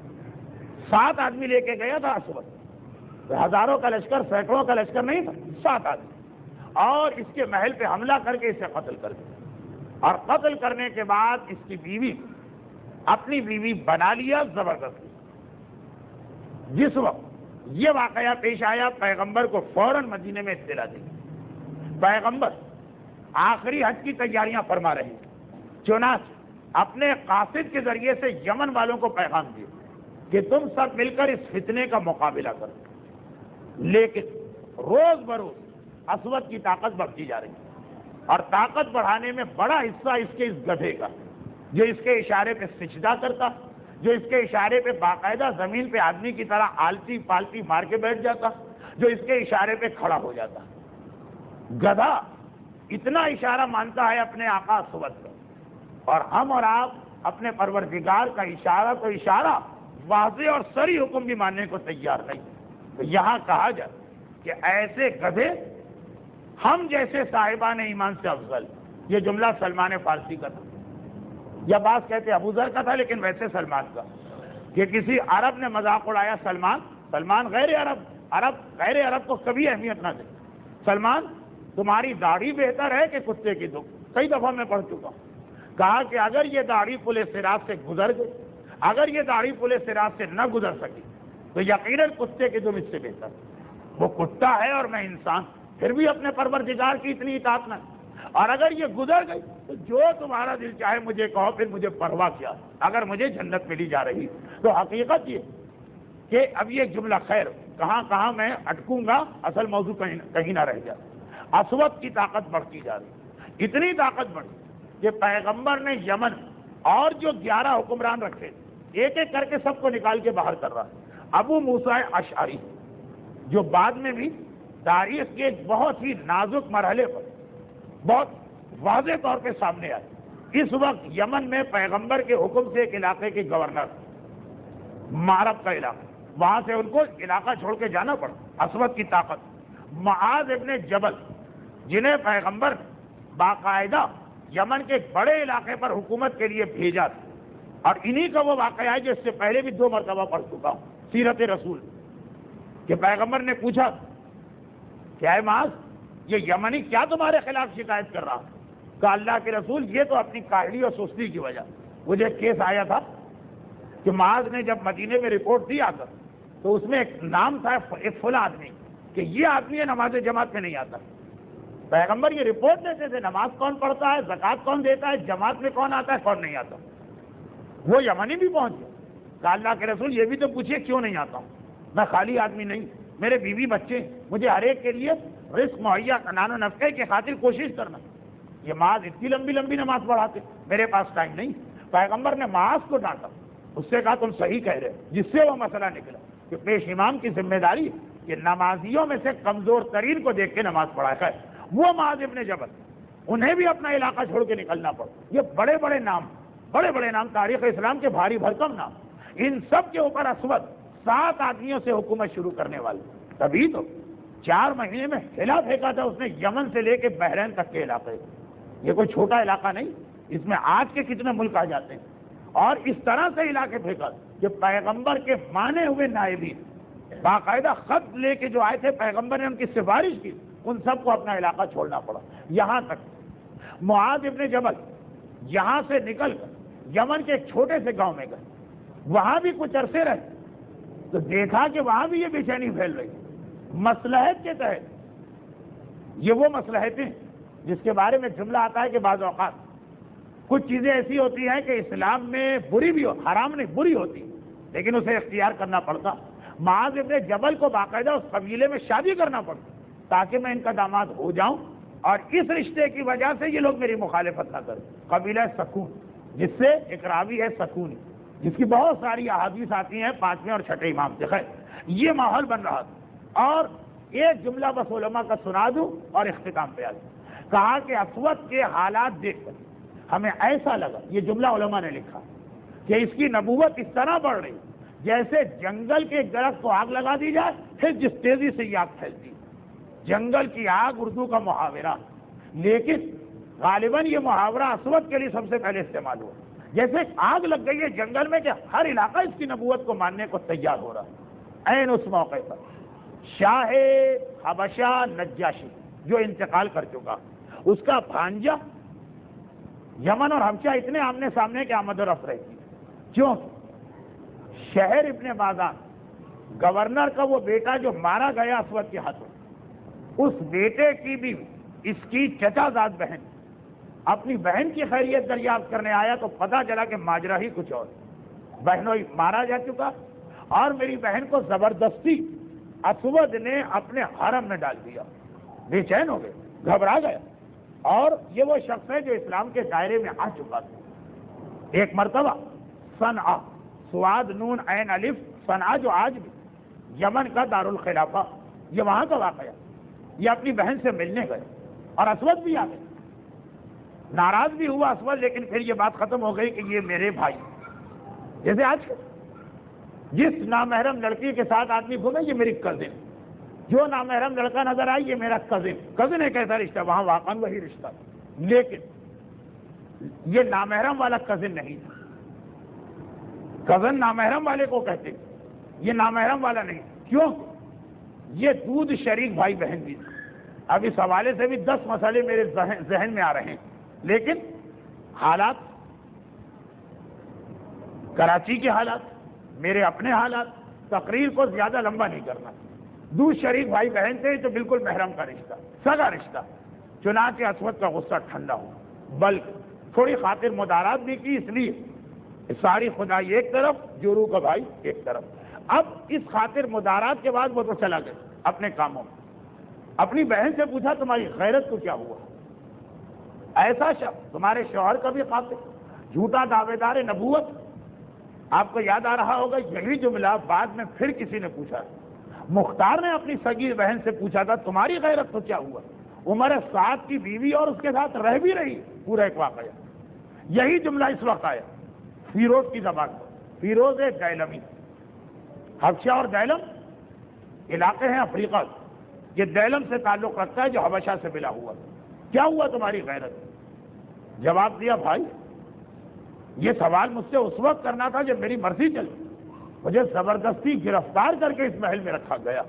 [SPEAKER 1] 7 آدمی لے کے گیا تھا اسود، ہزاروں کا لشکر، سینکڑوں کا لشکر نہیں تھا، 7 آدمی، اور اس کے محل پہ حملہ کر کے اسے قتل کر دیا، اور قتل کرنے کے بعد اس کی بیوی، اپنی بیوی بنا لیا زبردستی۔ جس وقت یہ واقعہ پیش آیا پیغمبر کو فوراً مدینے میں اطلاع دی۔ پیغمبر آخری حج کی تیاریاں فرما رہے ہیں، چنانچہ اپنے قاصد کے ذریعے سے یمن والوں کو پیغام دیا کہ تم سب مل کر اس فتنے کا مقابلہ کرو، لیکن روز بروز اسود کی طاقت بڑھتی جا رہی ہے، اور طاقت بڑھانے میں بڑا حصہ اس کے اس گدھے کا، جو اس کے اشارے پہ سجدہ کرتا، جو اس کے اشارے پہ باقاعدہ زمین پہ آدمی کی طرح آلتی پالتی مار کے بیٹھ جاتا، جو اس کے اشارے پہ کھڑا ہو جاتا۔ گدھا اتنا اشارہ مانتا ہے اپنے آقا اسود کا، اور ہم اور آپ اپنے پروردگار کا اشارہ تو اشارہ، واضح اور صریح حکم بھی ماننے کو تیار نہیں۔ تو یہاں کہا جائے کہ ایسے گدھے ہم جیسے صاحبان ایمان سے افضل۔ یہ جملہ سلمان فارسی کا تھا، یا بعض کہتے ابو ذر کا تھا، لیکن ویسے سلمان کا، کہ کسی عرب نے مذاق اڑایا سلمان غیر عرب، عرب غیر عرب کو کبھی اہمیت نہ دے، سلمان تمہاری داڑھی بہتر ہے کہ کتے کی دم۔ کئی دفعہ میں پڑھ چکا ہوں، کہا کہ اگر یہ داڑھی پل صراط سے گزر گئی، اگر یہ داڑھی پل صراط سے نہ گزر سکی تو یقیناً کتے کی دم اس سے بہتر۔ وہ کتا ہے اور میں انسان، پھر بھی اپنے پروردگار کی اتنی اطاعت نہ، اور اگر یہ گزر گئی تو جو تمہارا دل چاہے مجھے کہو، پھر مجھے پرواہ کیا اگر مجھے جنت ملی جا رہی۔ تو حقیقت یہ کہ اب یہ جملہ، خیر کہاں کہاں میں اٹکوں گا، اصل موضوع کہیں نہ رہ جائے۔ اسود کی طاقت بڑھتی جا رہی، اتنی طاقت بڑھی کہ پیغمبر نے یمن اور جو 11 حکمران رکھے، ایک ایک کر کے سب کو نکال کے باہر کر رہا ہے۔ ابو موسیٰ اشعری جو بعد میں بھی تاریخ کے ایک بہت ہی نازک مرحلے پر بہت واضح طور پہ سامنے آئی۔ اس وقت یمن میں پیغمبر کے حکم سے ایک علاقے کے گورنر، معرب کا علاقہ، وہاں سے ان کو علاقہ چھوڑ کے جانا پڑا۔ اسود کی طاقت معاذ ابن جبل، جنہیں پیغمبر باقاعدہ یمن کے ایک بڑے علاقے پر حکومت کے لیے بھیجا تھا، اور انہی کا وہ واقعہ ہے جو اس سے پہلے بھی 2 مرتبہ پڑھ چکا ہوں سیرت رسول، کہ پیغمبر نے پوچھا کیا ہے معاذ، یہ یمنی کیا تمہارے خلاف شکایت کر رہا؟ کہا اللہ کے رسول یہ تو اپنی کاہلی اور سستی کی وجہ، مجھے ایک کیس آیا تھا کہ معاذ نے جب مدینے میں رپورٹ دی آ کر، تو اس میں ایک نام تھا ایک فلاں آدمی کہ یہ آدمی نماز جماعت میں نہیں آتا۔ پیغمبر یہ رپورٹ دیتے تھے نماز کون پڑھتا ہے، زکوٰۃ کون دیتا ہے، جماعت میں کون آتا ہے کون نہیں آتا۔ وہ یمنی بھی پہنچ گیا، کہا اللہ کے رسول یہ بھی تو پوچھیے کیوں نہیں آتا ہوں، میں خالی آدمی نہیں، میرے بیوی بچے، مجھے ہر ایک کے لیے رزق مہیا کنان و نفقے کی خاطر کوشش کرنا۔ یہ معاذ اتنی لمبی لمبی نماز پڑھاتے، میرے پاس ٹائم نہیں۔ پیغمبر نے معاذ کو ڈانٹا، اس سے کہا تم صحیح کہہ رہے، جس سے وہ مسئلہ نکلا کہ پیش امام کی ذمہ داری کہ نمازیوں میں سے کمزور ترین کو دیکھ کے نماز پڑھائے ہے۔ وہ معاذ ابن جبل، انہیں بھی اپنا علاقہ چھوڑ کے نکلنا پڑا۔ یہ بڑے بڑے نام تاریخ اسلام کے بھاری بھرکم نام، ان سب کے اوپر اسود 7 آدمیوں سے حکومت شروع کرنے والے، تبھی تو 4 مہینے میں ہلا پھینکا تھا اس نے یمن سے لے کے بحرین تک کے علاقے۔ یہ کوئی چھوٹا علاقہ نہیں، اس میں آج کے کتنے ملک آ جاتے ہیں، اور اس طرح سے علاقے پھینکا کہ پیغمبر کے مانے ہوئے نائبین باقاعدہ خط لے کے جو آئے تھے، پیغمبر نے ان کی سفارش کی، ان سب کو اپنا علاقہ چھوڑنا پڑا۔ یہاں تک معاذ ابن جبل یہاں سے نکل کر یمن کے ایک چھوٹے سے گاؤں میں گئے، وہاں بھی کچھ عرصے رہے تو دیکھا کہ وہاں بھی یہ بے چینی پھیل رہی، مصلحت کے تحت۔ یہ وہ مصلحتیں جس کے بارے میں جملہ آتا ہے کہ بعض اوقات کچھ چیزیں ایسی ہوتی ہیں کہ اسلام میں بری بھی حرام نہیں، بری ہوتی، لیکن اسے اختیار کرنا پڑتا۔ معاذ ابن جبل کو باقاعدہ اس قبیلے میں شادی کرنا پڑتا تاکہ میں ان کا داماد ہو جاؤں، اور اس رشتے کی وجہ سے یہ لوگ میری مخالفت نہ کریں۔ قبیلہ سکون، جس سے ایک راوی ہے سکون، جس کی بہت ساری احادیث آتی ہیں 5ویں اور 6ٹھے امام سے۔ خیر، یہ ماحول بن رہا تھا، اور ایک جملہ بس علماء کا سنا دوں اور اختتام پہ آ جاؤں۔ کہا کہ اسود کے حالات دیکھ کر ہمیں ایسا لگا، یہ جملہ علماء نے لکھا، کہ اس کی نبوت اس طرح بڑھ رہی جیسے جنگل کے درخت کو آگ لگا دی جائے پھر جس تیزی سے یہ آگ پھیلتی۔ جنگل کی آگ اردو کا محاورہ، لیکن غالباً یہ محاورہ اسود کے لیے سب سے پہلے استعمال ہوا۔ جیسے آگ لگ گئی ہے جنگل میں کہ ہر علاقہ اس کی نبوت کو ماننے کو تیار ہو رہا۔ عین اس موقع پر شاہ حبشہ نجاشی جو انتقال کر چکا، اس کا بھانجا یمن اور حبشہ اتنے آمنے سامنے کے آمد و رفت رہتی، کیوں؟ شہر ابن بازان گورنر کا وہ بیٹا جو مارا گیا اسود کے ہاتھوں، اس بیٹے کی بھی اس کی چچا زاد بہن اپنی بہن کی خیریت دریافت کرنے آیا تو پتہ چلا کہ ماجرا ہی کچھ اور، بہنوئی مارا جا چکا، اور میری بہن کو زبردستی اسود نے اپنے حرم میں ڈال دیا۔ بے چین ہو گئے، گھبرا گیا، اور یہ وہ شخص ہے جو اسلام کے دائرے میں آ چکا تھا۔ ایک مرتبہ صنعا، سواد نون عین الف، صنعا جو آج بھی یمن کا دارالخلافہ، یہ وہاں کا واقعہ، یہ اپنی بہن سے ملنے گئے اور اسود بھی آ گئے۔ ناراض بھی ہوا اسود، لیکن پھر یہ بات ختم ہو گئی کہ یہ میرے بھائی، جیسے آج جس نامحرم لڑکی کے ساتھ آدمی گھومے یہ میری کزن، جو نامحرم لڑکا نظر آئی یہ میرا کزن ایک ایسا رشتہ، وہاں واقعاً وہی رشتہ، لیکن یہ نامحرم والا کزن نہیں تھا۔ کزن نامحرم والے کو کہتے ہیں، یہ نامحرم والا نہیں، کیوں؟ یہ دودھ شریک بھائی بہن بھی تھے۔ اب اس حوالے سے بھی 10 مسئلے میرے ذہن میں آ رہے ہیں، لیکن حالات، کراچی کے حالات، میرے اپنے حالات، تقریر کو زیادہ لمبا نہیں کرنا۔ دودھ شریک بھائی بہن تھے تو بالکل محرم کا رشتہ، سگا رشتہ، چنانچہ اسود کا غصہ ٹھنڈا ہوا، بلکہ تھوڑی خاطر مدارات بھی کی، اس لیے ساری خدائی ایک طرف، جورو کا بھائی ایک طرف۔ اب اس خاطر مدارات کے بعد وہ تو چلا گیا اپنے کاموں میں۔ اپنی بہن سے پوچھا تمہاری غیرت کو کیا ہوا؟ ایسا شخص تمہارے شوہر کا بھی قاتل، جھوٹا دعوے دار نبوت۔ آپ کو یاد آ رہا ہوگا یہی جملہ بعد میں پھر کسی نے پوچھا، مختار نے اپنی سگی بہن سے پوچھا تھا تمہاری غیرت تو کیا ہوا؟ عمر سعد کی بیوی اور اس کے ساتھ رہ بھی رہی، پورا ایک واقعہ۔ یہی جملہ اس وقت آیا فیروز کی زبان پر۔ فیروز دیلمی، حبشہ اور دیلم علاقے ہیں افریقہ، یہ دیلم سے تعلق رکھتا ہے جو حبشہ سے ملا ہوا۔ کیا ہوا تمہاری غیرت؟ جواب دیا بھائی یہ سوال مجھ سے اس وقت کرنا تھا جب میری مرضی چلی، مجھے زبردستی گرفتار کر کے اس محل میں رکھا گیا۔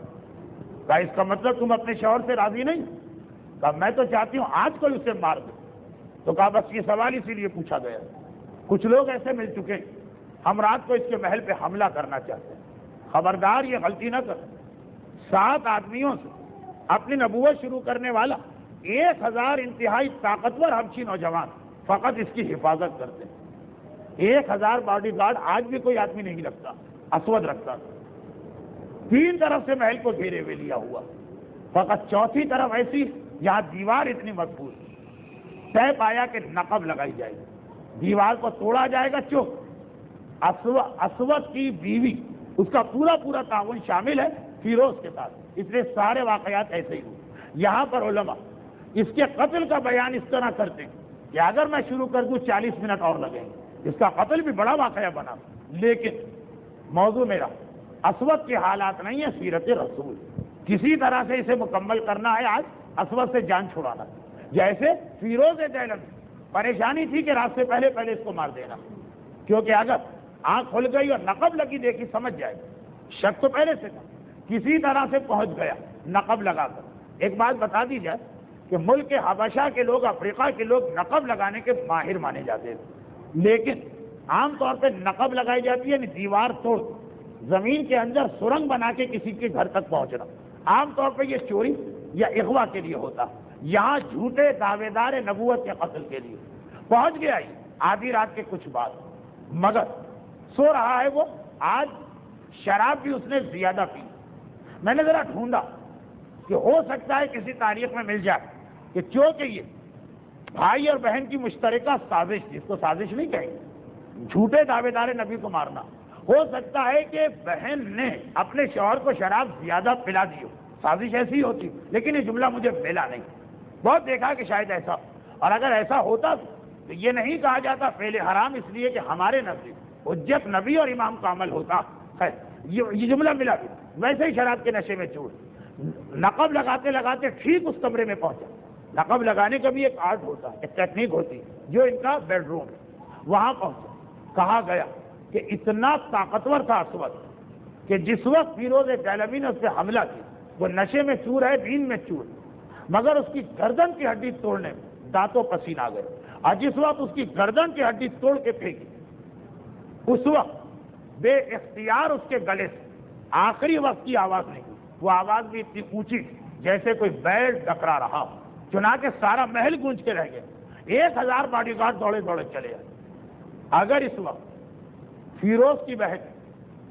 [SPEAKER 1] کہا اس کا مطلب تم اپنے شوہر سے راضی نہیں؟ کہا میں تو چاہتی ہوں آج کوئی اسے مار دے۔ تو کہا بس یہ سوال اسی لیے پوچھا گیا، کچھ لوگ ایسے مل چکے ہیں ہم رات کو اس کے محل پہ حملہ کرنا چاہتے ہیں، خبردار یہ غلطی نہ کر۔ 7 آدمیوں سے اپنی نبوت شروع کرنے والا 1000 انتہائی طاقتور حبشی نوجوان فقط اس کی حفاظت کرتے ہیں۔ 1000 باڈی گارڈ آج بھی کوئی آدمی نہیں رکھتا، اسود رکھتا تھا۔ 3 طرف سے محل کو گھیرے ہوئے لیا ہوا، فقط چوتھی طرف ایسی یہاں دیوار اتنی مضبوط طے پایا کہ نقب لگائی جائے گی، دیوار کو توڑا جائے گا چوک۔ اسود کی بیوی اس کا پورا تعاون شامل ہے فیروز کے ساتھ، اس لیے سارے واقعات ایسے ہی ہوئے۔ یہاں پر علماء اس کے قتل کا بیان اس طرح کرتے ہیں کہ اگر میں شروع کر دوں 40 منٹ اور لگیں گے، اس کا قتل بھی بڑا واقعہ بنا، لیکن موضوع میرا اسود کے حالات نہیں ہے، سیرت رسول، کسی طرح سے اسے مکمل کرنا ہے۔ آج اسود سے جان چھڑانا، جیسے فیروز دیلمی پریشانی تھی کہ رات سے پہلے اس کو مار دینا، کیونکہ اگر آنکھ کھل گئی اور نقب لگی دیکھی سمجھ جائے گا، شک تو پہلے سے تھا، کسی طرح سے پہنچ گیا نقب لگا کر۔ ایک بات بتا دی جائے کہ ملک حبشہ کے لوگ، افریقہ کے لوگ نقب لگانے کے ماہر مانے جاتے تھے، لیکن عام طور پہ نقب لگائی جاتی ہے یعنی دیوار توڑ زمین کے اندر سرنگ بنا کے کسی کے گھر تک پہنچنا، عام طور پہ یہ چوری یا اغوا کے لیے ہوتا۔ یہاں جھوٹے دعوے دار نبوت کے قتل کے لیے پہنچ گیا ہی آدھی رات کے کچھ بعد، مگر سو رہا ہے وہ۔ آج شراب بھی اس نے زیادہ پی۔ میں نے ذرا ڈھونڈا کہ ہو سکتا ہے کسی تاریخ میں مل جائے کہ چونکہ یہ بھائی اور بہن کی مشترکہ سازش، جس کو سازش نہیں کہیں گے، جھوٹے دعوے دار نبی کو مارنا، ہو سکتا ہے کہ بہن نے اپنے شوہر کو شراب زیادہ پلا دی ہو، سازش ایسی ہوتی، لیکن یہ جملہ مجھے ملا نہیں۔ بہت دیکھا کہ شاید ایسا، اور اگر ایسا ہوتا تو یہ نہیں کہا جاتا فعل حرام، اس لیے کہ ہمارے نزدیک حجت نبی اور امام کا عمل ہوتا۔ خیر یہ جملہ ملا بھی، ویسے ہی شراب کے نشے میں چور نقب لگاتے لگاتے ٹھیک اس کمرے میں پہنچا۔ نقب لگانے کا بھی ایک آرٹ ہوتا ہے، ایک ٹیکنیک ہوتی ہے، جو ان کا بیڈ روم ہے، وہاں پہنچا۔ کہا گیا کہ اتنا طاقتور تھا اسود کہ جس وقت فیروز دیلمی نے اس پہ حملہ کیا، وہ نشے میں چور ہے، دین میں چور، مگر اس کی گردن کی ہڈی توڑنے میں دانتوں پسین آ گئے، اور جس وقت اس کی گردن کی ہڈی توڑ کے پھینکی، اس وقت بے اختیار اس کے گلے سے آخری وقت کی آواز نہیں، وہ آواز بھی اتنی اونچی جیسے کوئی بیل ڈکرا رہا، چنانچہ سارا محل گونج کے رہ گیا۔ 1000 باڈی گارڈ دوڑے چلے آئے۔ اگر اس وقت فیروز کی بہن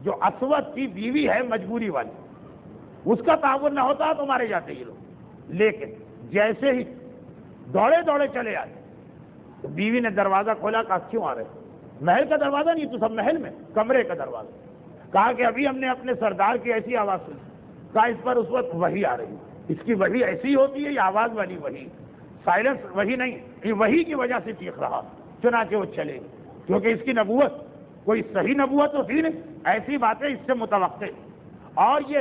[SPEAKER 1] جو اسود کی بیوی ہے مجبوری والی، اس کا تعاون نہ ہوتا تو مارے جاتے یہ لوگ، لیکن جیسے ہی دوڑے چلے آئے تو بیوی نے دروازہ کھولا، کہا کیوں آ رہے؟ محل کا دروازہ نہیں تو سب محل میں، کمرے کا دروازہ۔ کہا کہ ابھی ہم نے اپنے سردار کی ایسی آواز سنی، کہا اس پر اس وقت وحی آ رہی ہے، اس کی وحی ایسی ہوتی ہے، یہ آواز والی وحی، سائلنس وحی نہیں، یہ وحی کی وجہ سے چیخ رہا۔ چنانچہ وہ چلے، کیونکہ اس کی نبوت کوئی صحیح نبوت تو تھی نہیں، ایسی باتیں اس سے متوقع، اور یہ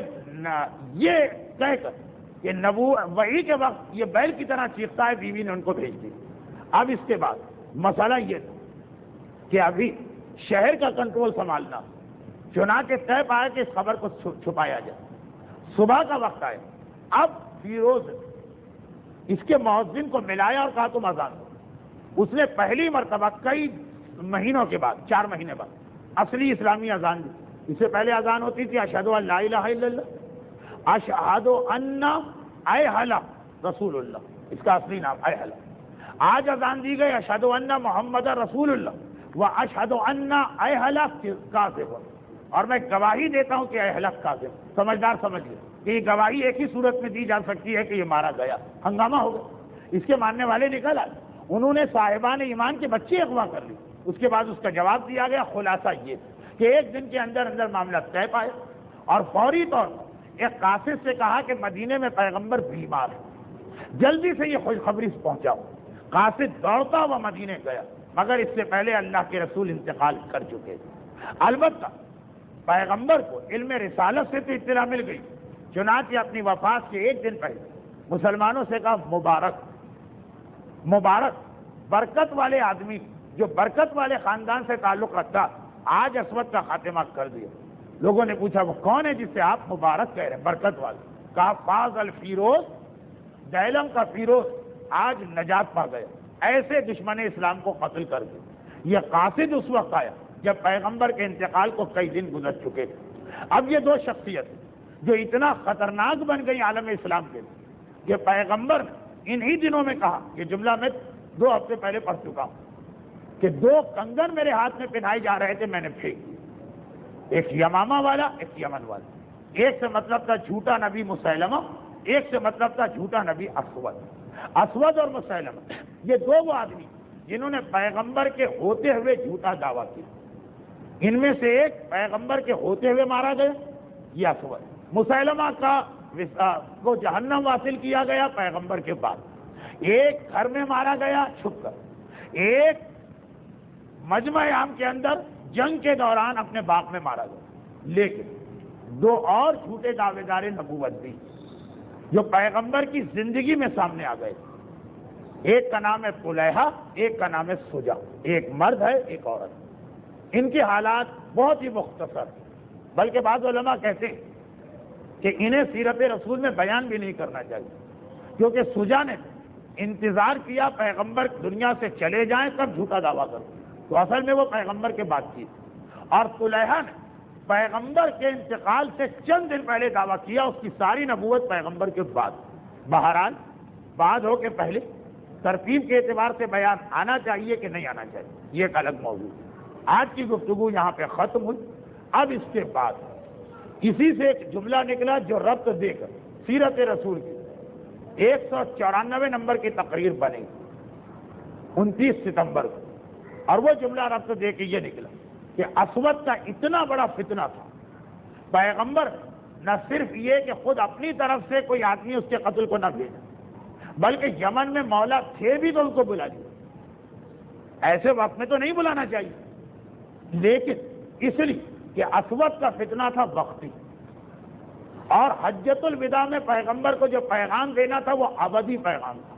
[SPEAKER 1] کہہ کر کہ وحی کے وقت یہ بیل کی طرح چیختا ہے، بیوی نے ان کو بھیج دی۔ اب اس کے بعد مسئلہ یہ تھا کہ ابھی شہر کا کنٹرول سنبھالنا، چنانچہ طے پایا کہ اس خبر کو چھپایا جائے۔ صبح کا وقت آئے، اب فیروز اس کے مؤذن کو ملایا اور کہا تم اذان دو۔ اس نے پہلی مرتبہ کئی مہینوں کے بعد، 4 مہینے بعد، اصلی اسلامی اذان دی۔ اس سے پہلے اذان ہوتی تھی اشہد ان لا الہ الا اللہ، اشہد ان ایہل رسول اللہ، اس کا اصلی نام ایہل۔ آج اذان دی گئی اشہد ان محمد رسول اللہ و اشہد ان ایہل کاذب، اور میں گواہی دیتا ہوں کہ ایہل کاذب۔ سمجھدار سمجھ لے کہ یہ گواہی ایک ہی صورت میں دی جا سکتی ہے کہ یہ مارا گیا۔ ہنگامہ ہو گیا، اس کے ماننے والے نکل آئے، انہوں نے صاحبان ایمان کے بچے اغوا کر لی۔ اس کے بعد اس کا جواب دیا گیا۔ خلاصہ یہ کہ ایک دن کے اندر معاملہ طے پائے، اور فوری طور پر ایک قاصد سے کہا کہ مدینے میں پیغمبر بیمار ہے، جلدی سے یہ خوشخبری پہنچاؤ۔ قاصد دوڑتا ہوا مدینے گیا، مگر اس سے پہلے اللہ کے رسول انتقال کر چکے تھے۔ البتہ پیغمبر کو علم رسالت سے تو اطلاع مل گئی، چنانچہ اپنی وفات کے ایک دن پہلے مسلمانوں سے کہا مبارک مبارک، برکت والے آدمی جو برکت والے خاندان سے تعلق رکھتا آج اسود کا خاتمہ کر دیا۔ لوگوں نے پوچھا وہ کون ہے جس سے آپ مبارک کہہ رہے ہیں؟ برکت والے۔ کہا فاز الفیروز، دیلم کا فیروز آج نجات پا گیا، ایسے دشمن اسلام کو قتل کر دیا۔ یہ قاصد اس وقت آیا جب پیغمبر کے انتقال کو کئی دن گزر چکے تھے۔ اب یہ دو شخصیت جو اتنا خطرناک بن گئی عالم اسلام کے لیے کہ پیغمبر نے انہی دنوں میں کہا، یہ جملہ میں 2 ہفتے پہلے پڑھ چکا ہوں کہ 2 کنگن میرے ہاتھ میں پہنائے جا رہے تھے، میں نے پھینک دیے، ایک یمامہ والا، ایک یمن والا۔ ایک سے مطلب تھا جھوٹا نبی مسیلمہ، ایک سے مطلب تھا جھوٹا نبی اسود۔ اسود اور مسیلمہ یہ 2 وہ آدمی جنہوں نے پیغمبر کے ہوتے ہوئے جھوٹا دعویٰ کیا۔ ان میں سے ایک پیغمبر کے ہوتے ہوئے مارا گیا، یہ اسود۔ مسیلمہ کو جہنم واصل کیا گیا پیغمبر کے بعد۔ ایک گھر میں مارا گیا چھپ کر، ایک مجمع عام کے اندر جنگ کے دوران اپنے باغ میں مارا گیا۔ لیکن 2 اور جھوٹے دعوے دار نبوت بھی جو پیغمبر کی زندگی میں سامنے آ گئے، ایک کا نام ہے طلیحہ، ایک کا نام ہے سجا، ایک مرد ہے ایک عورت۔ ان کے حالات بہت ہی مختصر، بلکہ بعض علماء کہتے ہیں کہ انہیں سیرت رسول میں بیان بھی نہیں کرنا چاہیے، کیونکہ سجا نے انتظار کیا پیغمبر دنیا سے چلے جائیں تب جھوٹا دعویٰ کرو، تو اصل میں وہ پیغمبر کے بعد کی، اور طلیحہ نے پیغمبر کے انتقال سے چند دن پہلے دعویٰ کیا، اس کی ساری نبوت پیغمبر کے بعد۔ بہرحال بعد ہو کے پہلے ترتیب کے اعتبار سے بیان آنا چاہیے کہ نہیں آنا چاہیے، یہ ایک الگ موضوع ہے۔ آج کی گفتگو یہاں پہ ختم ہوئی۔ اب اس کے بعد کسی سے ایک جملہ نکلا جو ربط دے کر سیرت رسول کی 194 نمبر کی تقریر بنے 29 ستمبر کو، اور وہ جملہ ربط دے کے یہ نکلا کہ اسود کا اتنا بڑا فتنہ تھا، پیغمبر نہ صرف یہ کہ خود اپنی طرف سے کوئی آدمی اس کے قتل کو نہ بھیجا، بلکہ یمن میں مولا تھے بھی تو ان کو بلا لیا۔ ایسے وقت میں تو نہیں بلانا چاہیے، لیکن اس لیے کہ اسود کا فتنہ تھا وقتی، اور حجۃ الوداع میں پیغمبر کو جو پیغام دینا تھا وہ ابدی پیغام تھا۔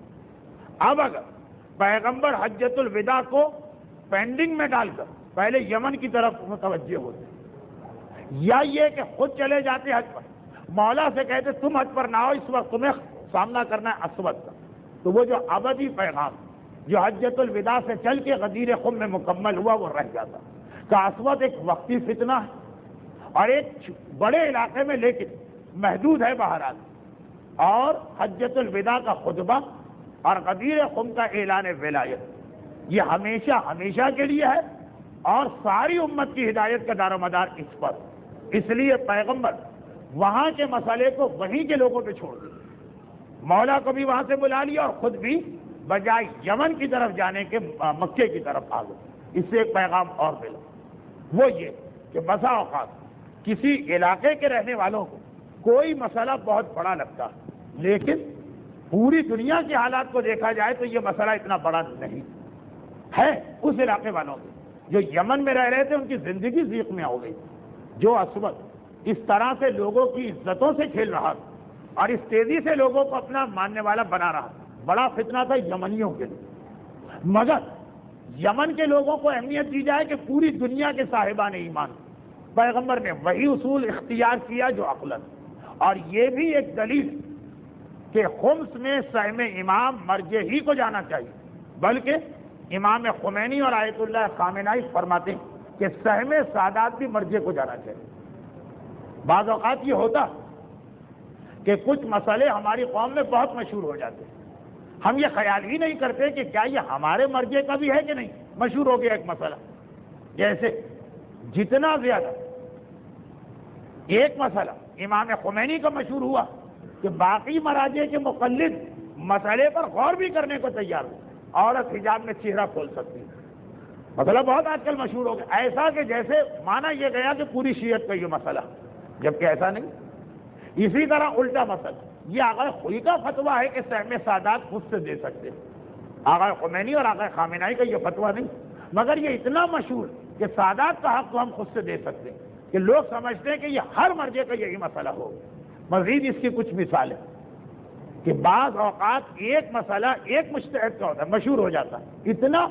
[SPEAKER 1] اب اگر پیغمبر حجۃ الوداع کو پینڈنگ میں ڈال کر پہلے یمن کی طرف متوجہ ہوتے، یا یہ کہ خود چلے جاتے حج پر، مولا سے کہتے تم حج پر نہ آؤ، اس وقت تمہیں سامنا کرنا ہے اسود کا، تو وہ جو ابدی پیغام جو حجۃ الوداع سے چل کے غدیر خم میں مکمل ہوا وہ رہ جاتا۔ کہ اسود ایک وقتی فتنہ ہے اور ایک بڑے علاقے میں لیکن محدود ہے بہرحال، اور حجۃ الوداع کا خطبہ اور غدیر خم کا اعلان ولایت یہ ہمیشہ ہمیشہ کے لیے ہے، اور ساری امت کی ہدایت کا دار و مدار اس پر، اس لیے پیغمبر وہاں کے مسئلے کو وہیں کے لوگوں پہ چھوڑ دیا، مولا کو بھی وہاں سے بلا لیا اور خود بھی بجائے یمن کی طرف جانے کے مکے کی طرف آ گئے۔ اس سے ایک پیغام اور ملا، وہ یہ کہ بسا اوقات کسی علاقے کے رہنے والوں کو کوئی مسئلہ بہت بڑا لگتا ہے، لیکن پوری دنیا کے حالات کو دیکھا جائے تو یہ مسئلہ اتنا بڑا نہیں ہے۔ اس علاقے والوں کو جو یمن میں رہ رہے تھے ان کی زندگی ضیق میں ہو گئی، جو اسود اس طرح سے لوگوں کی عزتوں سے کھیل رہا تھا اور اس تیزی سے لوگوں کو اپنا ماننے والا بنا رہا تھا، بڑا فتنہ تھا یمنیوں کے لیے۔ مگر یمن کے لوگوں کو اہمیت دی جائے کہ پوری دنیا کے صاحبان ایمان، پیغمبر نے وہی اصول اختیار کیا جو عقلاً، اور یہ بھی ایک دلیل کہ خمس میں سہم امام مرجع ہی کو جانا چاہیے، بلکہ امام خمینی اور آیت اللہ خامنائی فرماتے ہیں کہ سہم سادات بھی مرجع کو جانا چاہیے۔ بعض اوقات یہ ہوتا کہ کچھ مسئلے ہماری قوم میں بہت مشہور ہو جاتے ہیں، ہم یہ خیال ہی نہیں کرتے کہ کیا یہ ہمارے مرجع کا بھی ہے کہ نہیں، مشہور ہو گیا ایک مسئلہ، جیسے جتنا زیادہ ایک مسئلہ امام خمینی کا مشہور ہوا کہ باقی مراجع کے مقلد مسئلے پر غور بھی کرنے کو تیار ہو، عورت حجاب میں چہرہ کھول سکتی ہے، مسئلہ بہت آج کل مشہور ہو گیا، ایسا کہ جیسے مانا یہ گیا کہ پوری شیعت کا یہ مسئلہ، جبکہ ایسا نہیں۔ اسی طرح الٹا مسئلہ، یہ آقا خوئی کا فتویٰ ہے کہ سہم سادات خود سے دے سکتے، آقا خمینی اور آقا خامنہئی کا یہ فتویٰ نہیں، مگر یہ اتنا مشہور کہ سادات کا حق تو ہم خود سے دے سکتے ہیں کہ لوگ سمجھتے ہیں کہ یہ ہر مرجے کا یہی مسئلہ ہو۔ مزید اس کی کچھ مثالیں کہ بعض اوقات ایک مسئلہ ایک مجتہد کا ہوتا ہے، مشہور ہو جاتا ہے اتنا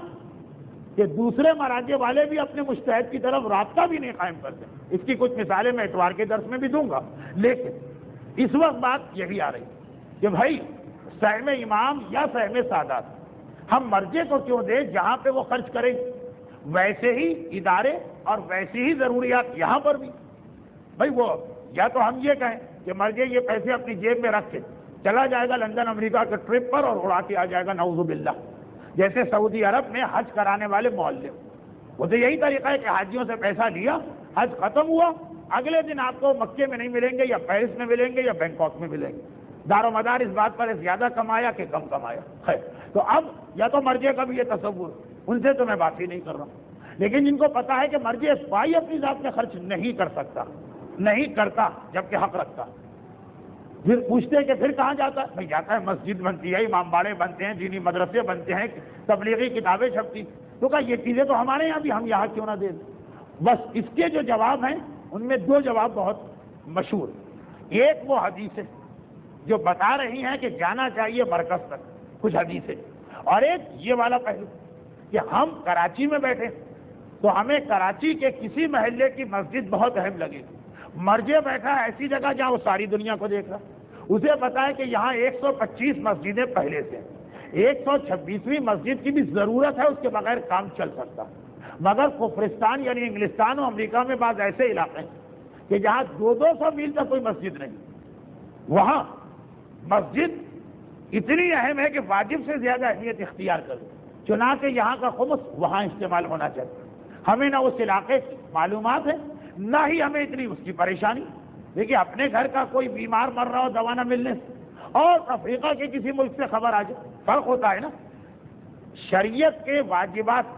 [SPEAKER 1] کہ دوسرے مراجع والے بھی اپنے مجتہد کی طرف رابطہ بھی نہیں قائم کرتے۔ اس کی کچھ مثالیں میں اتوار کے درس میں بھی دوں گا، لیکن اس وقت بات یہی آ رہی کہ بھائی سہم امام یا سہم سادات ہم مرجع کو کیوں دیں جہاں پہ وہ خرچ کریں، ویسے ہی ادارے اور ویسی ہی ضروریات یہاں پر بھی۔ بھائی وہ یا تو ہم یہ کہیں کہ مرجع یہ پیسے اپنی جیب میں رکھ کے چلا جائے گا لندن امریکہ کے ٹرپ پر اور اڑا کے آ جائے گا نعوذ باللہ، جیسے سعودی عرب میں حج کرانے والے معلم، وہ تو یہی طریقہ ہے کہ حاجیوں سے پیسہ لیا، حج ختم ہوا، اگلے دن آپ کو مکے میں نہیں ملیں گے یا پیرس میں ملیں گے یا بینکاک میں ملیں گے۔ دار و مدار اس بات پر زیادہ کمایا کہ کم کمایا ہے۔ تو اب یا تو مرجع کا بھی یہ تصور، ان سے تو میں بات ہی نہیں کر رہا ہوں، لیکن جن کو پتا ہے کہ مرجع اسپائی اپنی ذات میں خرچ نہیں کر سکتا، نہیں کرتا جبکہ حق رکھتا، پھر پوچھتے ہیں کہ پھر کہاں جاتا ہے؟ بھائی جاتا ہے مسجد بنتی ہے، امام باڑے بنتے ہیں، دینی مدرسے بنتے ہیں، تبلیغی کتابیں چھپتی، تو کہا یہ چیزیں تو ہمارے یہاں بھی، ہم یہاں کیوں نہ دیں؟ بس اس کے جو جواب ہیں ان میں دو جواب بہت مشہور، ایک وہ حدیث ہے جو بتا رہی ہیں کہ جانا چاہیے مرکز تک، کچھ حدیثیں، اور ایک یہ والا پہلو کہ ہم کراچی میں بیٹھے تو ہمیں کراچی کے کسی محلے کی مسجد بہت اہم لگے، مرجع بیٹھا ہے ایسی جگہ جہاں وہ ساری دنیا کو دیکھ رہا، اسے پتا ہے کہ یہاں 125 مسجدیں پہلے سے، 126ویں مسجد کی بھی ضرورت ہے، اس کے بغیر کام چل سکتا، مگر کفرستان یعنی انگلستان اور امریکہ میں بعض ایسے علاقے ہیں کہ جہاں 200 میل تک کوئی مسجد نہیں، وہاں مسجد اتنی اہم ہے کہ واجب سے زیادہ اہمیت اختیار کرے، چنانچہ یہاں کا خمس وہاں استعمال ہونا چاہیے۔ ہمیں نہ اس علاقے کی معلومات ہے، نہ ہی ہمیں اتنی اس کی پریشانی، دیکھیے اپنے گھر کا کوئی بیمار مر رہا ہو دوا نہ ملنے سے، اور افریقہ کے کسی ملک سے خبر آ جائے، فرق ہوتا ہے نا۔ شریعت کے واجبات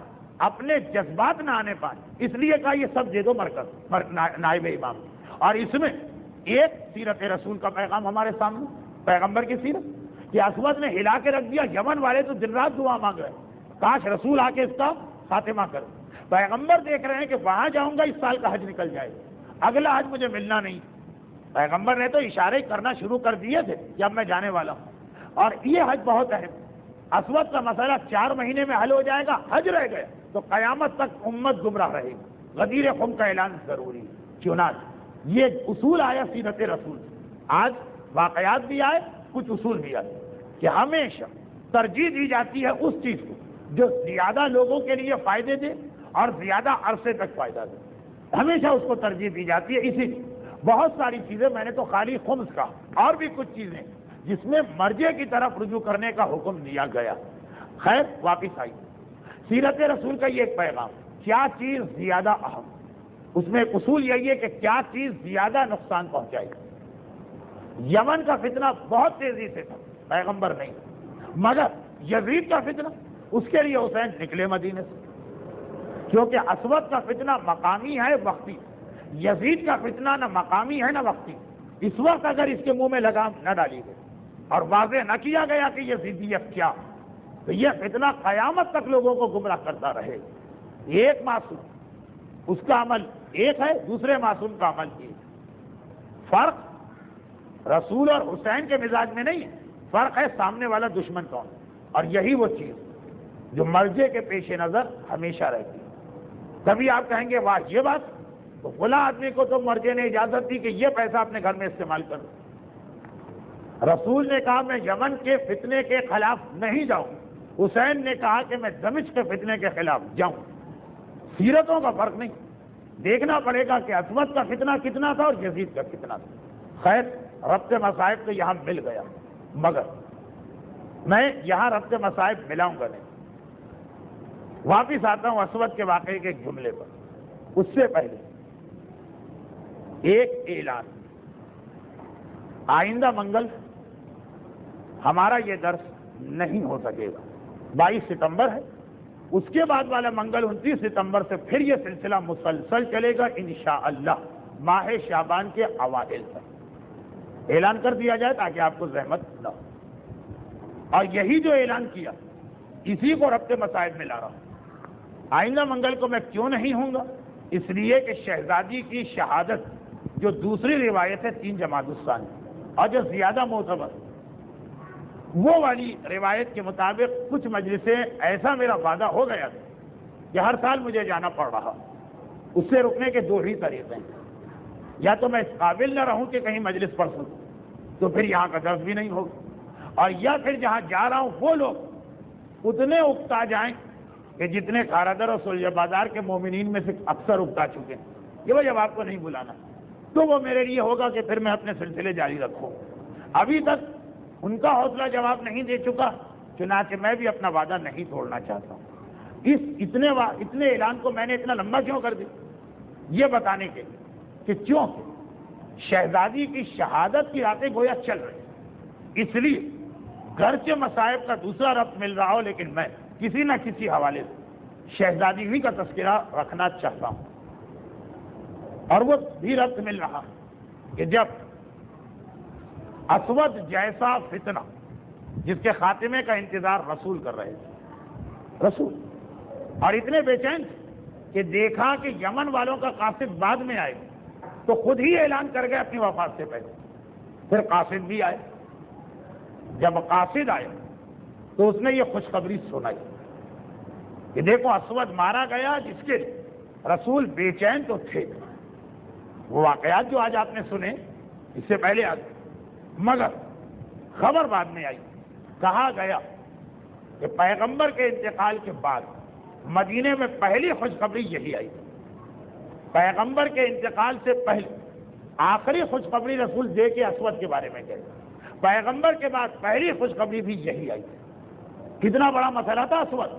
[SPEAKER 1] اپنے جذبات نہ آنے پائیں، اس لیے کہا یہ سب دے دو مرکز نائب امام، اور اس میں ایک سیرت رسول کا پیغام ہمارے سامنے، پیغمبر کی سیرت کہ اسود نے ہلا کے رکھ دیا، یمن والے تو دن رات دعا مانگ رہے ہیں کاش رسول آ کے اس کا خاتمہ کرے، پیغمبر دیکھ رہے ہیں کہ وہاں جاؤں گا اس سال کا حج نکل جائے گا، اگلا حج مجھے ملنا نہیں، پیغمبر نے تو اشارے کرنا شروع کر دیے تھے کہ اب میں جانے والا ہوں، اور یہ حج بہت اہم، اسود کا مسئلہ 4 مہینے میں حل ہو جائے گا، حج رہ گیا تو قیامت تک امت گمراہ رہے گی، غدیر خم کا اعلان ضروری ہے۔ چنانچہ یہ اصول آیا سیرت رسول، آج واقعات بھی آئے، کچھ اصول بھی آئے کہ ہمیشہ ترجیح دی جاتی ہے اس چیز کو جو زیادہ لوگوں کے لیے فائدے دے اور زیادہ عرصے تک فائدہ دے، ہمیشہ اس کو ترجیح دی جاتی ہے۔ اسی لیے بہت ساری چیزیں، میں نے تو خالی خمس کا، اور بھی کچھ چیزیں جس میں مرجع کی طرف رجوع کرنے کا حکم دیا گیا۔ خیر واپس آئی سیرت رسول کا یہ ایک پیغام، کیا چیز زیادہ اہم، اس میں ایک اصول یہی ہے کہ کیا چیز زیادہ نقصان پہنچائے گی۔ یمن کا فتنہ بہت تیزی سے تھا، پیغمبر نہیں، مگر یزید کا فتنہ، اس کے لیے حسین نکلے مدینے سے، کیونکہ اسود کا فتنہ مقامی ہے وقتی، یزید کا فتنہ نہ مقامی ہے نہ وقتی، اس وقت اگر اس کے منہ میں لگام نہ ڈالی گئی اور واضح نہ کیا گیا کہ یزیدیت کیا، تو یہ فتنہ قیامت تک لوگوں کو گمراہ کرتا رہے۔ ایک معصوم اس کا عمل ایک ہے، دوسرے معصوم کا عمل ایک، فرق رسول اور حسین کے مزاج میں نہیں ہے، فرق ہے سامنے والا دشمن کون، اور یہی وہ چیز جو مرجع کے پیش نظر ہمیشہ رہتی ہے۔ کبھی آپ کہیں گے واہ یہ بات، تو فلاں آدمی کو تو مرجع نے اجازت دی کہ یہ پیسہ اپنے گھر میں استعمال کرو، رسول نے کہا میں یمن کے فتنے کے خلاف نہیں جاؤں، حسین نے کہا کہ میں دمشق کے فتنے کے خلاف جاؤں۔ سیرتوں کا فرق نہیں، دیکھنا پڑے گا کہ اسود کا فتنہ کتنا تھا اور یزید کا کتنا تھا۔ خیر ربط مصائب تو یہاں مل گیا، مگر میں یہاں ربط مصائب ملاؤں گا نہیں، واپس آتا ہوں اسود کے واقعے کے ایک جملے پر۔ اس سے پہلے ایک اعلان، آئندہ منگل ہمارا یہ درس نہیں ہو سکے گا، 22 ستمبر ہے، اس کے بعد والا منگل 29 ستمبر سے پھر یہ سلسلہ مسلسل چلے گا انشاءاللہ ماہ شعبان کے اوائل تک۔ اعلان کر دیا جائے تاکہ آپ کو زحمت نہ ہو. اور یہی جو اعلان کیا اسی کو ربط مصائب میں لا رہا ہوں. آئندہ منگل کو میں کیوں نہیں ہوں گا؟ اس لیے کہ شہزادی کی شہادت جو دوسری روایت ہے 3 جمادی الثانی اور جو زیادہ معتبر وہ والی روایت کے مطابق کچھ مجلسیں ایسا میرا وعدہ ہو گیا تھا کہ ہر سال مجھے جانا پڑ رہا. اس سے رکنے کے 2 ہی طریقے ہیں. یا تو میں اس قابل نہ رہوں کہ کہیں مجلس پڑھ سکوں تو پھر یہاں کا درس بھی نہیں ہوگا، اور یا پھر جہاں جا رہا ہوں وہ لوگ اتنے اکتا جائیں کہ جتنے کھارادر اور سلجھ بازار کے مومنین میں سے اکثر اکتا چکے ہیں کہ وہ جب آپ کو نہیں بلانا تو وہ میرے لیے ہوگا کہ پھر میں اپنے سلسلے جاری رکھوں. ابھی تک ان کا حوصلہ جواب نہیں دے چکا، چنانچہ میں بھی اپنا وعدہ نہیں توڑنا چاہتا ہوں. اتنے اعلان کو میں نے اتنا لمبا کیوں کر دیا؟ یہ بتانے کے کہ چونکہ شہزادی کی شہادت کی راتیں گویا چل رہی، اس لیے گرچہ مصائب کا دوسرا ربط مل رہا ہو لیکن میں کسی نہ کسی حوالے سے شہزادی ہی کا تذکرہ رکھنا چاہتا ہوں. اور وہ بھی ربط مل رہا کہ جب اسود جیسا فتنہ جس کے خاتمے کا انتظار رسول کر رہے تھے، رسول اور اتنے بے چین تھے کہ دیکھا کہ یمن والوں کا قاصد بعد میں آئے تو خود ہی اعلان کر گئے اپنی وفات سے پہلے. پھر قاصد بھی آئے. جب قاصد آئے تو اس نے یہ خوشخبری سنائی کہ دیکھو اسود مارا گیا جس کے رسول بے چین تو تھے. وہ واقعات جو آج آپ نے سنے اس سے پہلے آ گئے، مگر خبر بعد میں آئی. کہا گیا کہ پیغمبر کے انتقال کے بعد مدینے میں پہلی خوشخبری یہی آئی. پیغمبر کے انتقال سے پہلے آخری خوشخبری رسول دے کے اسود کے بارے میں کہے. پیغمبر کے بعد پہلی خوشخبری بھی یہی آئی. کتنا بڑا مسئلہ تھا اسود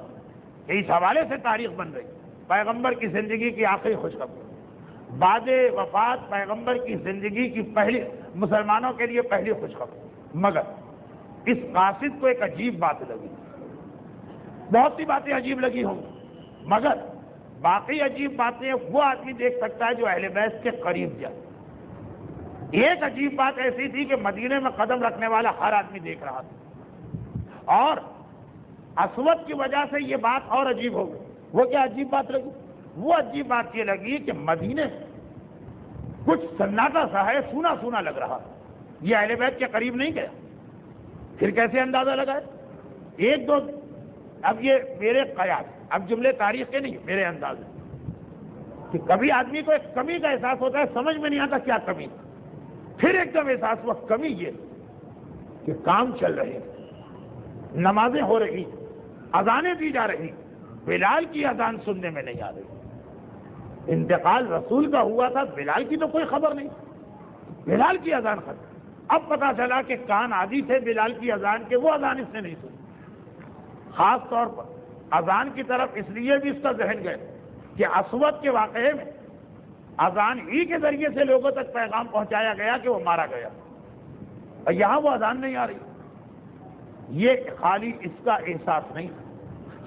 [SPEAKER 1] کہ اس حوالے سے تاریخ بن رہی. پیغمبر کی زندگی کی آخری خوشخبری، بعد وفات پیغمبر کی زندگی کی پہلی، مسلمانوں کے لیے پہلی خوشخبری. مگر اس قاصد کو ایک عجیب بات لگی. بہت سی باتیں عجیب لگی ہوں مگر باقی عجیب باتیں وہ آدمی دیکھ سکتا ہے جو اہل بیت کے قریب جائے. ایک عجیب بات ایسی تھی کہ مدینے میں قدم رکھنے والا ہر آدمی دیکھ رہا تھا، اور اسود کی وجہ سے یہ بات اور عجیب ہو گئی. وہ کیا عجیب بات لگی؟ وہ عجیب بات یہ لگی کہ مدینے کچھ سناٹا سا ہے، سونا سونا لگ رہا. یہ اہل بیت کے قریب نہیں گیا. پھر کیسے اندازہ لگائے؟ ایک دو، اب یہ میرے قیاس، اب جملے تاریخ کے نہیں، میرے اندازے کہ کبھی آدمی کو ایک کمی کا احساس ہوتا ہے، سمجھ میں نہیں آتا کیا کمی. پھر ایک دم احساس ہوا کمی یہ کہ کام چل رہے، نمازیں ہو رہی، اذانیں دی جا رہی، بلال کی اذان سننے میں نہیں آ رہی. انتقال رسول کا ہوا تھا، بلال کی تو کوئی خبر نہیں، بلال کی اذان ختم. اب پتا چلا کہ کان عادی تھے بلال کی اذان کے، وہ اذان اس نے نہیں سنی. خاص طور پر اذان کی طرف اس لیے بھی اس کا ذہن گئے کہ اسود کے واقعے میں اذان ہی کے ذریعے سے لوگوں تک پیغام پہنچایا گیا کہ وہ مارا گیا، اور یہاں وہ اذان نہیں آ رہی. یہ خالی اس کا احساس نہیں،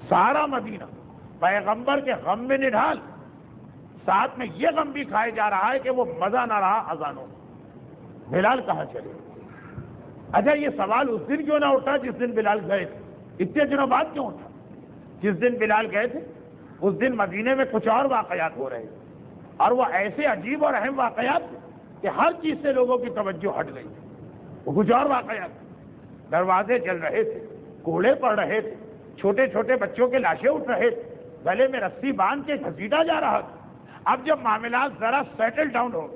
[SPEAKER 1] سارا مدینہ پیغمبر کے غم میں نڈھال، ساتھ میں یہ غم بھی کھائے جا رہا ہے کہ وہ مزہ نہ رہا اذانوں میں. بلال کہاں چلے؟ اچھا یہ سوال اس دن کیوں نہ اٹھا جس دن بلال گئے تھے؟ اتنے دنوں بعد کیوں اٹھا؟ جس دن بلال گئے تھے اس دن مدینے میں کچھ اور واقعات ہو رہے تھے، اور وہ ایسے عجیب اور اہم واقعات تھے کہ ہر چیز سے لوگوں کی توجہ ہٹ گئی. وہ کچھ اور واقعات تھے. دروازے جل رہے تھے، کوڑے پڑ رہے تھے، چھوٹے چھوٹے بچوں کے لاشیں اٹھ رہے تھے، گلے میں رسی باندھ کے گھسیٹا جا رہا تھا. اب جب معاملات ذرا سیٹل ڈاؤن ہو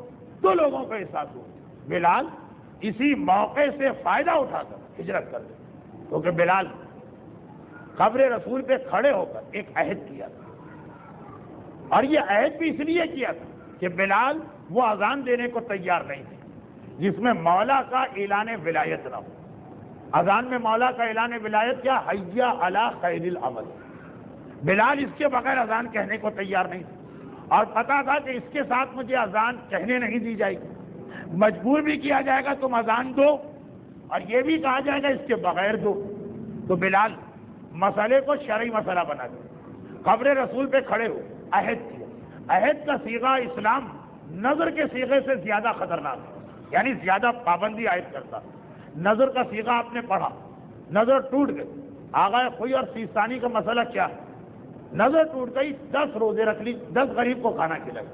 [SPEAKER 1] تو لوگوں کو احساس ہوا بلال اسی موقع سے فائدہ اٹھا کر ہجرت کر دے. کیونکہ بلال قبر رسول پہ کھڑے ہو کر ایک عہد کیا تھا، اور یہ عہد بھی اس لیے کیا تھا کہ بلال وہ اذان دینے کو تیار نہیں تھے جس میں مولا کا اعلان ولایت نہ ہو. اذان میں مولا کا اعلان ولایت کیا؟ حی علی خیر العمل. بلال اس کے بغیر اذان کہنے کو تیار نہیں تھے، اور پتا تھا کہ اس کے ساتھ مجھے اذان کہنے نہیں دی جائے گی، مجبور بھی کیا جائے گا تم اذان دو، اور یہ بھی کہا جائے گا اس کے بغیر دو. تو بلال مسئلے کو شرعی مسئلہ بنا دیا، قبر رسول پہ کھڑے ہو عہد کیا. عہد کا صیغہ اسلام نظر کے صیغے سے زیادہ خطرناک ہے. یعنی زیادہ پابندی عائد کرتا. نظر کا صیغہ آپ نے پڑھا, نظر ٹوٹ گئی, آغا خوئی اور سیستانی کا مسئلہ کیا ہے؟ نظر ٹوٹ گئی, 10 روزے رکھ لی, 10 غریب کو کھانا کھلائی,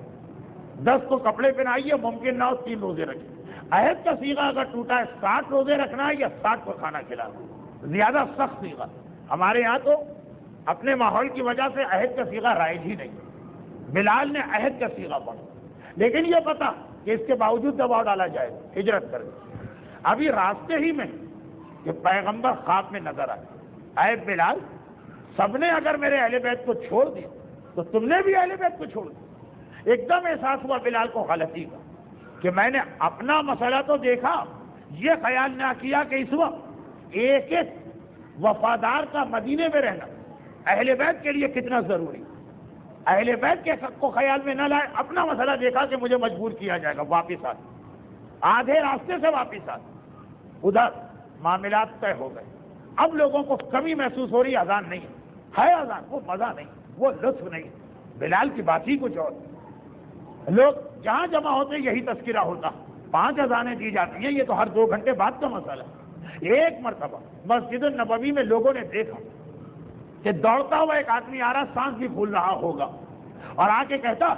[SPEAKER 1] 10 کو کپڑے پہنائیے, ممکن نہ ہو 3 روزے رکھیں. عہد کا صیغہ اگر ٹوٹا ہے 60 روزے رکھنا ہے یا 60 کو کھانا کھلانا, زیادہ سخت صیغہ. ہمارے یہاں تو اپنے ماحول کی وجہ سے عہد کا صیغہ رائج ہی نہیں. بلال نے عہد کا صیغہ پڑھا, لیکن یہ پتا کہ اس کے باوجود دباؤ ڈالا جائے, ہجرت کر گئے. ابھی راستے ہی میں کہ پیغمبر خواب میں نظر آئے, اے بلال, سب نے اگر میرے اہل بیت کو چھوڑ دیا تو تم نے بھی اہل بیت کو چھوڑ دیا. ایک دم احساس ہوا بلال کو غلطی کا کہ میں نے اپنا مسئلہ تو دیکھا, یہ خیال نہ کیا کہ اس وقت ایک ایک وفادار کا مدینے میں رہنا اہل بیت کے لیے کتنا ضروری. اہل بیت کے حق کو خیال میں نہ لائے, اپنا مسئلہ دیکھا کہ مجھے مجبور کیا جائے گا, واپس آ, آدھے راستے سے واپس آ. ادھر معاملات طے ہو گئے. اب لوگوں کو کمی محسوس ہو رہی, اذان نہیں ہے, اذان وہ مزہ نہیں, وہ لطف نہیں. بلال کی بات ہی کچھ اور. لوگ جہاں جمع ہوتے یہی تذکرہ ہوتا, 5 اذانیں دی جاتی ہیں, یہ تو ہر 2 گھنٹے بعد کا مسئلہ ہے. ایک مرتبہ مسجد النبوی میں لوگوں نے دیکھا کہ دوڑتا ہوا ایک آدمی آ رہا, سانس بھی پھول رہا ہوگا, اور آ کے کہتا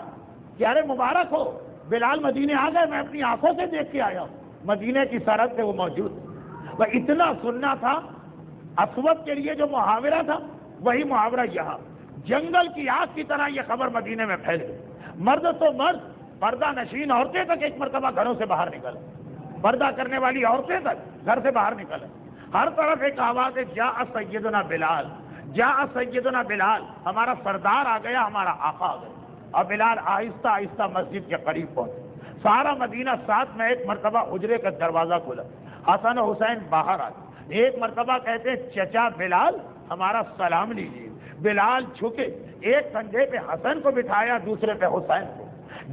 [SPEAKER 1] کہ ارے مبارک ہو, بلال مدینے آ گئے, میں اپنی آنکھوں سے دیکھ کے آیا ہوں. مدینے کی سرحد پہ وہ موجود. وہ اتنا سننا تھا. اسود کے لیے جو محاورہ تھا وہی محاورہ یہاں. جنگل کی آگ کی طرح یہ خبر مدینے میں پھیل گئی. مرد تو مرد, پردہ نشین عورتیں تک ایک مرتبہ گھروں سے باہر نکل, پردہ کرنے والی عورتیں تک گھر سے باہر نکل. ہر طرف ایک آواز ہے, جاء سیدنا بلال, جاء سیدنا بلال, ہمارا سردار آ گیا, ہمارا آقا آ گیا. اور بلال آہستہ آہستہ مسجد کے قریب پہنچے. سارا مدینہ ساتھ میں, ایک مرتبہ حجرے کا دروازہ کھلا, حسن و حسین باہر آئے. ایک مرتبہ کہتے ہیں چچا بلال ہمارا سلام لیجیے. بلال جھکے, ایک کندھے پہ حسن کو بٹھایا, دوسرے پہ حسین کو.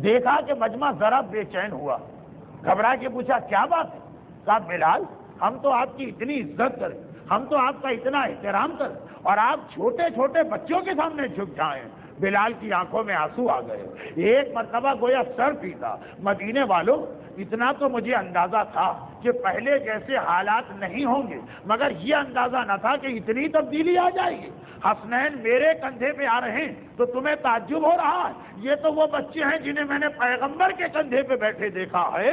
[SPEAKER 1] دیکھا کہ مجمع ذرا بے چین ہوا, گھبرا کے پوچھا کیا بات ہے؟ کہا بلال, ہم تو آپ کی اتنی عزت کریں, ہم تو آپ کا اتنا احترام کریں, اور آپ چھوٹے چھوٹے بچوں کے سامنے جھک جائیں. بلال کی آنکھوں میں آنسو آ گئے. ایک مرتبہ گویا سر پیتا. مدینے والوں, اتنا تو مجھے اندازہ تھا کہ پہلے جیسے حالات نہیں ہوں گے, مگر یہ اندازہ نہ تھا کہ اتنی تبدیلی آ جائے گی. حسنین میرے کندھے پہ آ رہے ہیں تو تمہیں تعجب ہو رہا ہے, یہ تو وہ بچے ہیں جنہیں میں نے پیغمبر کے کندھے پہ بیٹھے دیکھا ہے.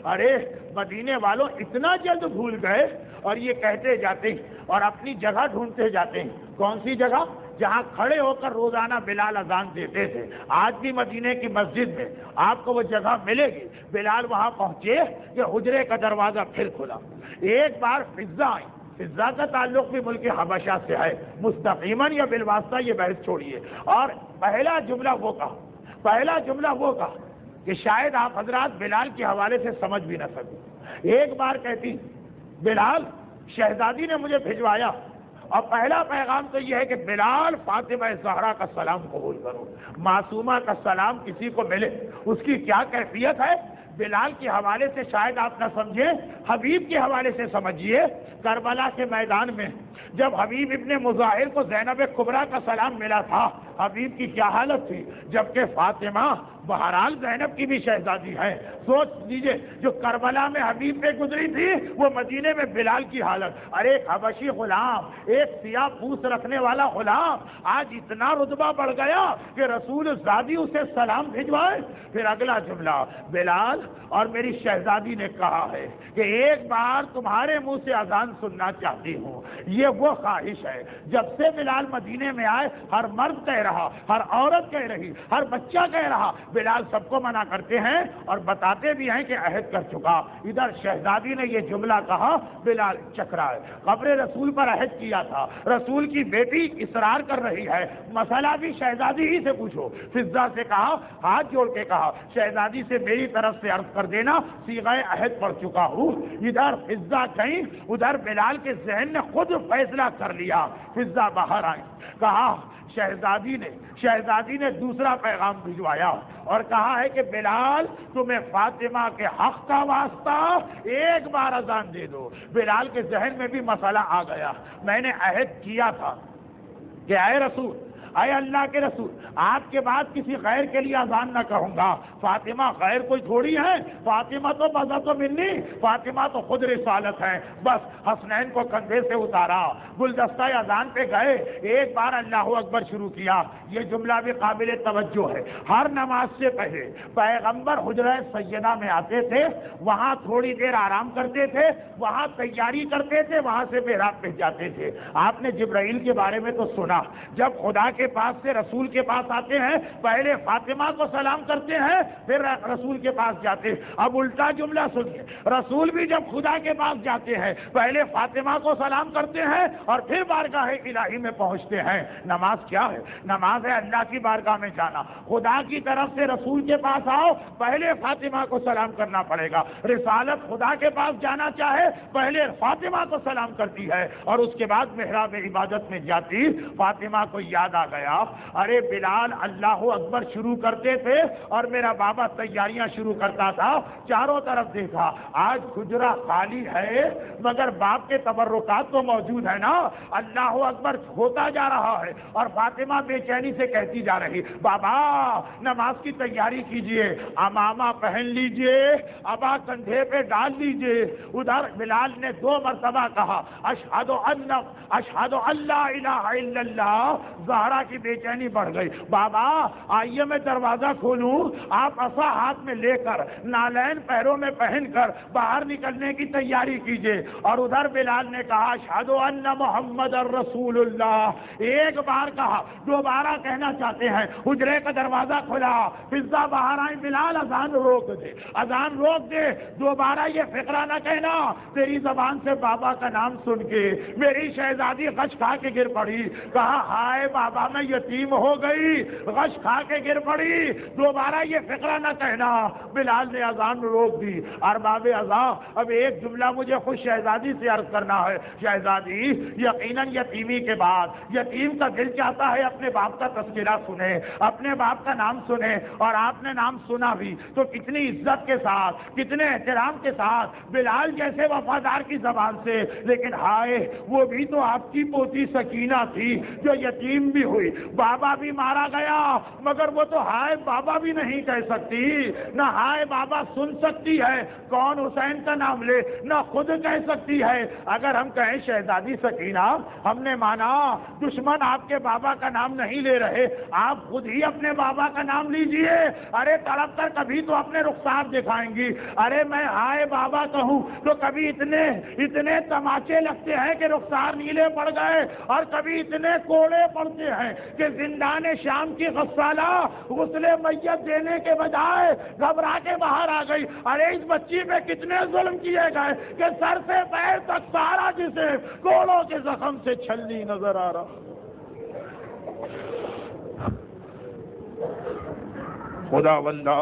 [SPEAKER 1] ارے مدینے والوں, اتنا جلد بھول گئے. اور یہ کہتے جاتے ہیں اور اپنی جگہ ڈھونڈتے جاتے ہیں. کون سی جگہ؟ جہاں کھڑے ہو کر روزانہ بلال اذان دیتے تھے. آج بھی مدینے کی مسجد میں آپ کو وہ جگہ ملے گی. بلال وہاں پہنچے کہ حجرے کا دروازہ پھر کھلا. ایک بار فضا آئی. فضا کا تعلق بھی ملک حبشہ سے ہے, مستقیماً یا بالواسطہ یہ بحث چھوڑیے. اور پہلا جملہ وہ کہا کہ شاید آپ حضرات بلال کے حوالے سے سمجھ بھی نہ سکیں. ایک بار کہتی, بلال شہزادی نے مجھے بھجوایا, اور پہلا پیغام تو یہ ہے کہ بلال فاطمہ زہرا کا سلام قبول کرو. معصومہ کا سلام کسی کو ملے, اس کی کیا کیفیت ہے؟ بلال کے حوالے سے شاید آپ نہ سمجھیں, حبیب کے حوالے سے سمجھیے. کربلا کے میدان میں جب حبیب ابن مظاہر کو زینب کبریٰ کا سلام ملا تھا, حبیب کی کیا حالت تھی, جبکہ فاطمہ بہرحال زینب کی بھی شہزادی ہے. سوچ لیجئے, جو کربلا میں حبیب پہ گزری تھی وہ مدینے میں بلال کی حالت. ارے ایک حبشی غلام, ایک سیاہ پوست رکھنے والا غلام, آج اتنا رتبہ بڑھ گیا کہ رسول زادی اسے سلام بھجوائے. پھر اگلا جملہ, بلال اور میری شہزادی نے کہا ہے کہ ایک بار تمہارے منہ سے اذان سننا چاہتی ہوں. یہ وہ خواہش ہے. جب سے بلال مدینے میں آئے, ہر مرد کہہ رہا, ہر عورت کہہ رہی, ہر بچہ کہہ رہا, بلال سب کو منع کرتے ہیں اور بتاتے بھی ہیں کہ عہد کر چکا. ادھر شہزادی نے یہ جملہ کہا, بلال چکرا ہے. قبر رسول پر عہد کیا تھا, رسول کی بیٹی اصرار کر رہی ہے, مسئلہ بھی شہزادی ہی سے پوچھو. فضا سے کہا, ہاتھ جوڑ کے کہا, شہزادی سے میری طرف سے عرض کر دینا صیغہ عہد پڑھ چکا ہوں. ادھر فضا کہیں, ادھر بلال کے ذہن نے خود فیصلہ کر لیا. فضا باہر آئی, کہا شہزادی نے دوسرا پیغام بھجوایا اور کہا ہے کہ بلال تمہیں فاطمہ کے حق کا واسطہ ایک بار اذان دے دو. بلال کے ذہن میں بھی مسئلہ آ گیا, میں نے عہد کیا تھا کہ اے رسول اے اللہ کے رسول آپ کے بعد کسی غیر کے لیے اذان نہ کہوں گا. فاطمہ غیر کوئی تھوڑی ہے، فاطمہ تو بذات منی، فاطمہ تو خود رسالت ہے. بس حسنین کو کندھے سے اتارا، گلدستہ اذان پہ گئے، ایک بار اللہ اکبر شروع کیا. یہ جملہ بھی قابل توجہ ہے. ہر نماز سے پہلے پیغمبر حجرہ سیدہ میں آتے تھے، وہاں تھوڑی دیر آرام کرتے تھے، وہاں تیاری کرتے تھے، وہاں سے محراب پہ جاتے تھے. آپ نے جبرائیل کے بارے میں تو سنا، جب خدا کے پاس سے رسول کے پاس آتے ہیں پہلے فاطمہ کو سلام کرتے ہیں پھر رسول کے پاس جاتے. اب الٹا جملہ سنیے، رسول بھی جب خدا کے پاس جاتے ہیں پہلے فاطمہ کو سلام کرتے ہیں اور پھر بارگاہ الہی میں پہنچتے ہیں. نماز کیا ہے؟ نماز ہے اللہ کی بارگاہ میں جانا. خدا کی طرف سے رسول کے پاس آؤ پہلے فاطمہ کو سلام کرنا پڑے گا. رسالت خدا کے پاس جانا چاہے پہلے فاطمہ کو سلام کرتی ہے اور اس کے بعد محراب عبادت میں جاتی. فاطمہ کو یاد آ گیا، ارے بلال اللہ اکبر شروع کرتے تھے اور میرا بابا تیاریاں شروع کرتا تھا. چاروں طرف دیکھا، آج حجرہ خالی ہے مگر باپ کے تبرکات تو موجود ہے نا. اللہ اکبر ہوتا جا رہا ہے اور فاطمہ بے چینی سے کہتی جا رہی، بابا نماز کی تیاری کیجئے، امامہ پہن لیجئے، ابا کندھے پہ ڈال لیجئے. ادھر بلال نے 2 مرتبہ کہا اشہد ان لا الہ الا اللہ. زہرا کی بے چینی بڑھ گئی، بابا آئیے میں دروازہ کھولوں. آپ عصا ہاتھ میں لے کر نالین پیروں میں پہن کر باہر نکلنے کی تیاری کیجئے. اور ادھر بلال نے کہا اشہد ان محمد الرسول اللہ. ایک بار کہا، دوبارہ کہنا چاہتے ہیں. حجرے کا دروازہ کھلا، فضا باہر آئی، بلال اذان روک دے، اذان روک دے. دوبارہ یہ فقرہ نہ کہنا، تیری زبان سے بابا کا نام سن کے میری شہزادی غش کھا کے گر پڑی. کہا ہائے بابا میں یتیم ہو گئی، غش کھا کے گر پڑی. دوبارہ یہ فقرہ نہ کہنا. بلال نے اذان روک دی. ارباب اذان، اب ایک جملہ مجھے خود شہزادی سے عرض کرنا ہے. شہزادی یقیناً یتیمی کے بعد یتیم کا دل چاہتا ہے اپنے باپ کا تذکرہ سنے، اپنے باپ کا نام سنے. اور آپ نے نام سنا بھی تو کتنی عزت کے ساتھ، کتنے احترام کے ساتھ، بلال جیسے وفادار کی زبان سے. لیکن ہائے وہ بھی تو آپ کی پوتی سکینہ تھی جو یتیم بھی ہوئی، بابا بھی مارا گیا مگر وہ تو ہائے بابا بھی نہیں کہہ سکتی، نہ ہائے بابا سن سکتی ہے. کون حسین کا نام لے، نہ خود کہہ سکتی ہے. اگر ہم کہیں شہزادی سکینہ ہم نے مانا دشمن آپ کے بابا کا نام نہیں لے رہے، آپ خود ہی اپنے بابا کا نام لیجئے. ارے تڑپ کر کبھی تو اپنے رخسار دکھائیں گی. ارے میں ہائے بابا کہوں تو کبھی اتنے تماچے لگتے ہیں کہ رخسار نیلے پڑ گئے اور کبھی اتنے کوڑے پڑتے ہیں کہ زندان شام کی غسالہ غسل میت دینے کے بجائے گھبرا کے باہر آ گئی. ارے اس بچی پہ کتنے ظلم کیے گئے کہ سر سے پیر تک سارا جسم کوڑوں کے زخم سے چھلنی نظر آ رہا. خدا بندہ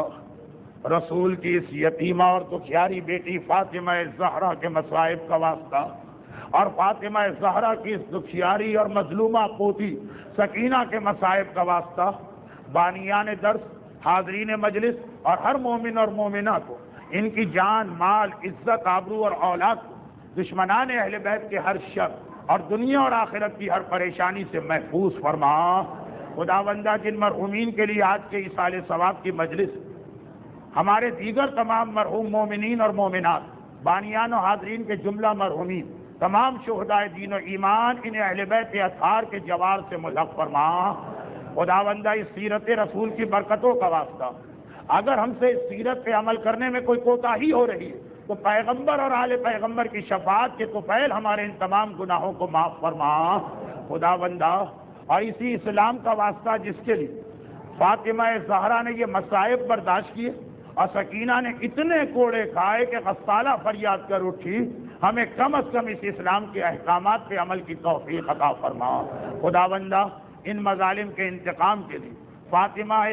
[SPEAKER 1] رسول کی اس یتیمہ اور دکھیاری بیٹی فاطمہ زہرا کے مصائب کا واسطہ اور فاطمہ زہرا کی اس دکھیاری اور مظلومہ پوتی سکینہ کے مصائب کا واسطہ بانیان درس، حاضرین مجلس اور ہر مومن اور مومنہ کو ان کی جان، مال، عزت، آبرو اور اولاد کو دشمنان اہل بیت کے ہر شر اور دنیا اور آخرت کی ہر پریشانی سے محفوظ فرما. خداوندہ جن مرحومین کے لیے آج کے ایصال ثواب کی مجلس، ہمارے دیگر تمام مرحوم مومنین اور مومنات، بانیان و حاضرین کے جملہ مرحومین، تمام شہدائے دین و ایمان، ان اہل بیت اطہار کے جوار سے ملحق فرما. خداوندہ اس سیرت رسول کی برکتوں کا واسطہ اگر ہم سے اس سیرت پہ عمل کرنے میں کوئی کوتاہی ہو رہی ہے تو پیغمبر اور آل پیغمبر کی شفاعت کے طفیل ہمارے ان تمام گناہوں کو معاف فرما. خداوندہ اور اسی اسلام کا واسطہ جس کے لیے فاطمہ زہرا نے یہ مصائب برداشت کیے اور سکینہ نے اتنے کوڑے کھائے کہ غسالہ فریاد کر اٹھی، ہمیں کم از کم اس اسلام کے احکامات پہ عمل کی توفیق عطا فرما. خداوندہ ان مظالم کے انتقام کے لیے فاطمہ